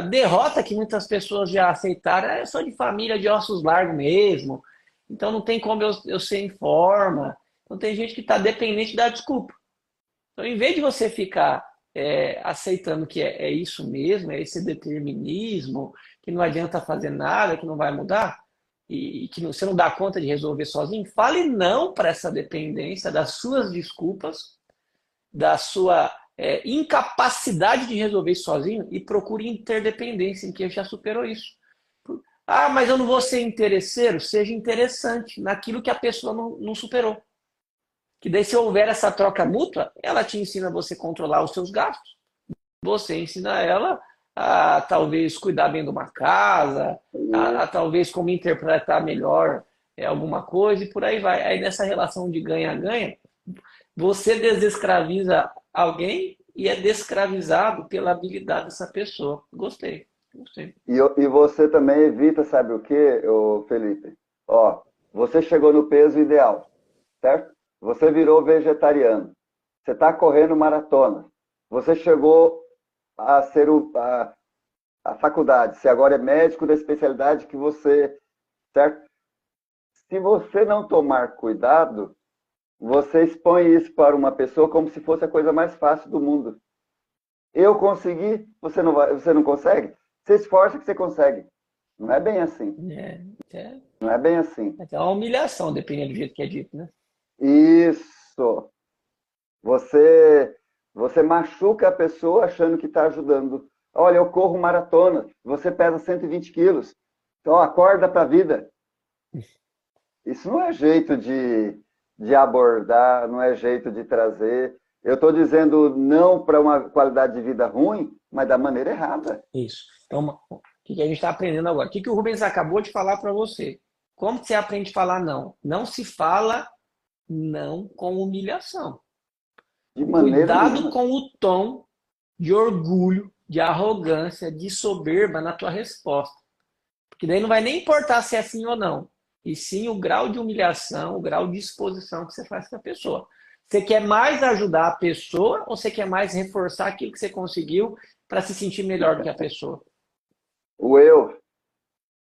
derrota que muitas pessoas já aceitaram. Eu sou de família de ossos largos mesmo, então não tem como eu ser em forma. Então tem gente que está dependente da desculpa. Então, em vez de você ficar aceitando que é isso mesmo, é esse determinismo, que não adianta fazer nada, que não vai mudar, e que você não dá conta de resolver sozinho, fale não para essa dependência das suas desculpas, da sua incapacidade de resolver isso sozinho e procure interdependência, em que já superou isso. Ah, mas eu não vou ser interesseiro? Seja interessante naquilo que a pessoa não superou. Que daí, se houver essa troca mútua, ela te ensina a você controlar os seus gastos. Você ensina ela a talvez cuidar bem de uma casa, a Isso. talvez como interpretar melhor alguma coisa e por aí vai. Aí nessa relação de ganha-ganha, você desescraviza alguém e é descravizado pela habilidade dessa pessoa. Gostei, gostei. E você também evita, sabe o quê, ô Felipe? Ó, você chegou no peso ideal, certo? Você virou vegetariano. Você está correndo maratona. Você chegou a ser a faculdade. Você agora é médico da especialidade que você, certo? Se você não tomar cuidado, você expõe isso para uma pessoa como se fosse a coisa mais fácil do mundo. Eu consegui, você não vai, você não consegue? Você esforça que você consegue. Não é bem assim. É, é, Não é bem assim. é uma humilhação, dependendo do jeito que é dito, né? Isso. Você, você machuca a pessoa achando que está ajudando. Olha, eu corro maratona. Você pesa 120 quilos. Então acorda para a vida. Isso não é jeito de abordar, não é jeito de trazer. Eu estou dizendo não para uma qualidade de vida ruim, mas da maneira errada. Isso. Então, o que a gente está aprendendo agora? O que o Rubens acabou de falar para você? Como que você aprende a falar não? Não se fala não com humilhação. De maneira Cuidado nenhuma. com o tom de orgulho, de arrogância, de soberba na tua resposta. Porque daí não vai nem importar se é sim ou não. E sim o grau de humilhação, o grau de exposição que você faz com a pessoa. Você quer mais ajudar a pessoa ou você quer mais reforçar aquilo que você conseguiu para se sentir melhor do que a pessoa? O eu,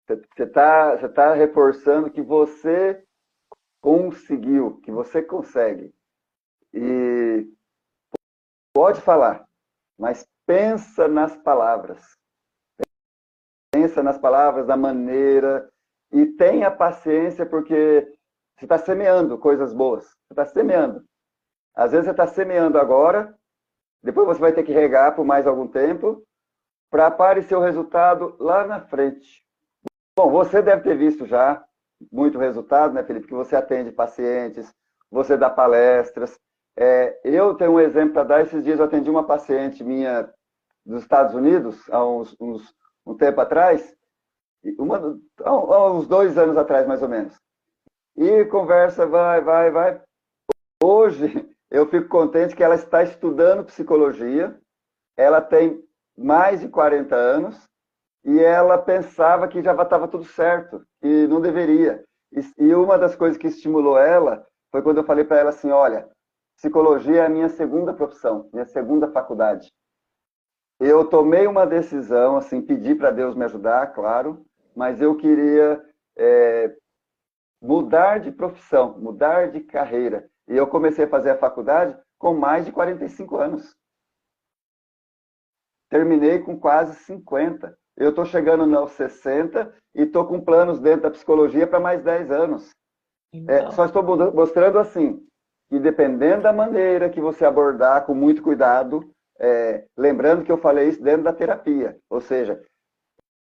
você tá reforçando que você conseguiu, que você consegue. E pode falar, mas pensa nas palavras. Pensa nas palavras, na maneira, e tenha paciência, porque você está semeando coisas boas. Você está semeando. Às vezes você está semeando agora, depois você vai ter que regar por mais algum tempo, para aparecer o resultado lá na frente. Bom, você deve ter visto já muito resultado, né, Felipe? Que você atende pacientes, você dá palestras. Eu tenho um exemplo para dar. Esses dias eu atendi uma paciente minha dos Estados Unidos, há um tempo atrás, há uns 2 anos atrás, mais ou menos. E conversa vai. Hoje, eu fico contente que ela está estudando psicologia, ela tem mais de 40 anos, e ela pensava que já estava tudo certo, que não deveria. E uma das coisas que estimulou ela foi quando eu falei para ela assim, olha, psicologia é a minha segunda profissão, minha segunda faculdade. Eu tomei uma decisão, assim, pedi para Deus me ajudar, claro, mas eu queria mudar de profissão, mudar de carreira. E eu comecei a fazer a faculdade com mais de 45 anos. Terminei com quase 50. Eu estou chegando aos 60 e estou com planos dentro da psicologia para mais 10 anos. Só Legal. estou mostrando assim, que dependendo da maneira que você abordar com muito cuidado, lembrando que eu falei isso dentro da terapia, ou seja,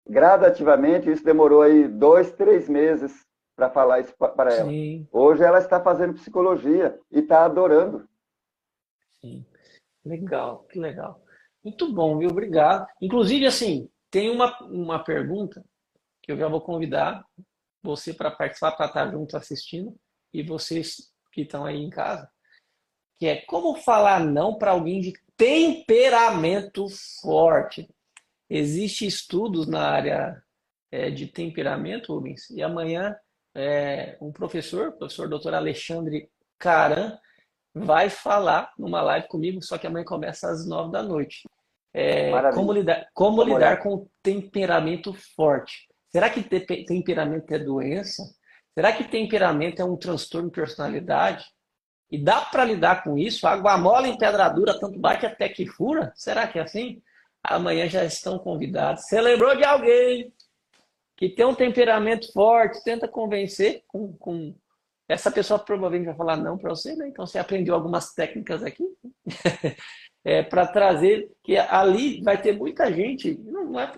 gradativamente, isso demorou aí 2, 3 meses para falar isso para ela. Sim, Hoje ela está fazendo psicologia e está adorando. sim. Legal, que legal. Muito bom, viu? Obrigado. Inclusive, assim, tem uma pergunta que eu já vou convidar você para participar, para estar junto assistindo, e vocês que estão aí em casa. que é como falar não para alguém de temperamento forte. Existem estudos na área de temperamento, Rubens, e amanhã um professor, o professor Dr. Alexandre Caran, vai falar numa live comigo, só que amanhã começa às 9 da noite. Como Maravilha. como Vamos lidar olhar. com temperamento forte? Será que temperamento é doença? Será que temperamento é um transtorno de personalidade? E dá para lidar com isso? Água mole em pedra dura, tanto bate até que fura? Será que é assim? Amanhã já estão convidados. Você lembrou de alguém que tem um temperamento forte, tenta convencer com... Essa pessoa provavelmente vai falar não para você, né? Então você aprendeu algumas técnicas aqui para trazer que ali vai ter muita gente,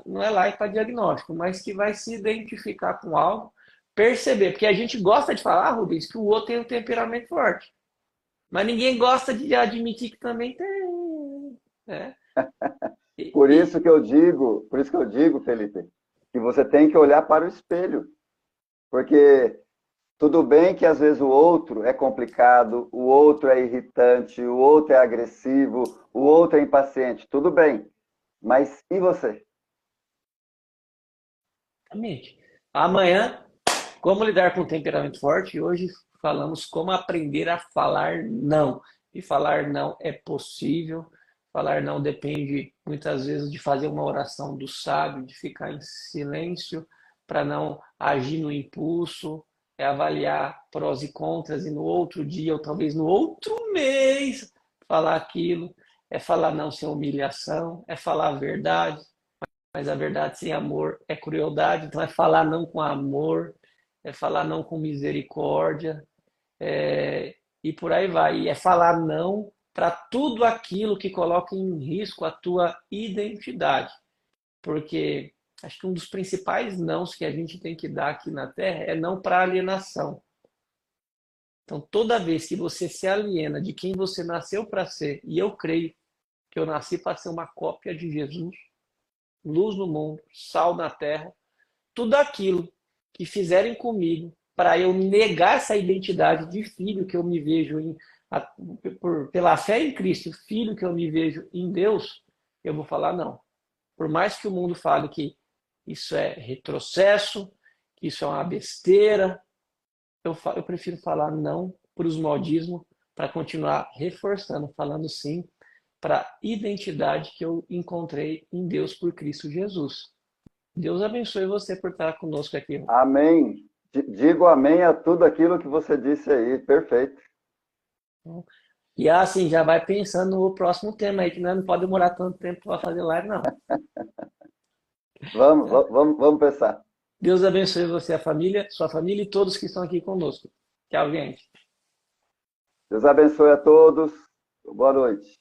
não é live para diagnóstico, mas que vai se identificar com algo, perceber, porque a gente gosta de falar, Rubens, que o outro tem um temperamento forte, mas ninguém gosta de admitir que também tem, né? E Por isso que eu digo, Felipe, que você tem que olhar para o espelho, porque tudo bem que às vezes o outro é complicado, o outro é irritante, o outro é agressivo, o outro é impaciente, tudo bem. Mas e você? exatamente. Amanhã, como lidar com temperamento forte, e hoje falamos como aprender a falar não. E falar não é possível. Falar não depende muitas vezes de fazer uma oração do sábio, de ficar em silêncio para não agir no impulso, é avaliar prós e contras e no outro dia ou talvez no outro mês falar aquilo, é falar não sem humilhação, é falar a verdade, mas a verdade sem amor é crueldade, então é falar não com amor, é falar não com misericórdia, e por aí vai. E é falar não para tudo aquilo que coloca em risco a tua identidade. Porque acho que um dos principais nãos que a gente tem que dar aqui na Terra é não para alienação. Então, toda vez que você se aliena de quem você nasceu para ser, e eu creio que eu nasci para ser uma cópia de Jesus, luz no mundo, sal na terra, tudo aquilo que fizerem comigo para eu negar essa identidade de filho que eu me vejo pela fé em Cristo, filho que eu me vejo em Deus, eu vou falar não. Por mais que o mundo fale que isso é retrocesso, que isso é uma besteira, eu prefiro falar não para os modismos, para continuar reforçando, falando sim para a identidade que eu encontrei em Deus por Cristo Jesus. Deus abençoe você por estar conosco aqui. Amém. Digo amém a tudo aquilo que você disse aí. Perfeito. E assim, já vai pensando no próximo tema aí, que não pode demorar tanto tempo para fazer live, não. Vamos pensar. Deus abençoe você, a família, sua família e todos que estão aqui conosco. Tchau, gente. Deus abençoe a todos. Boa noite.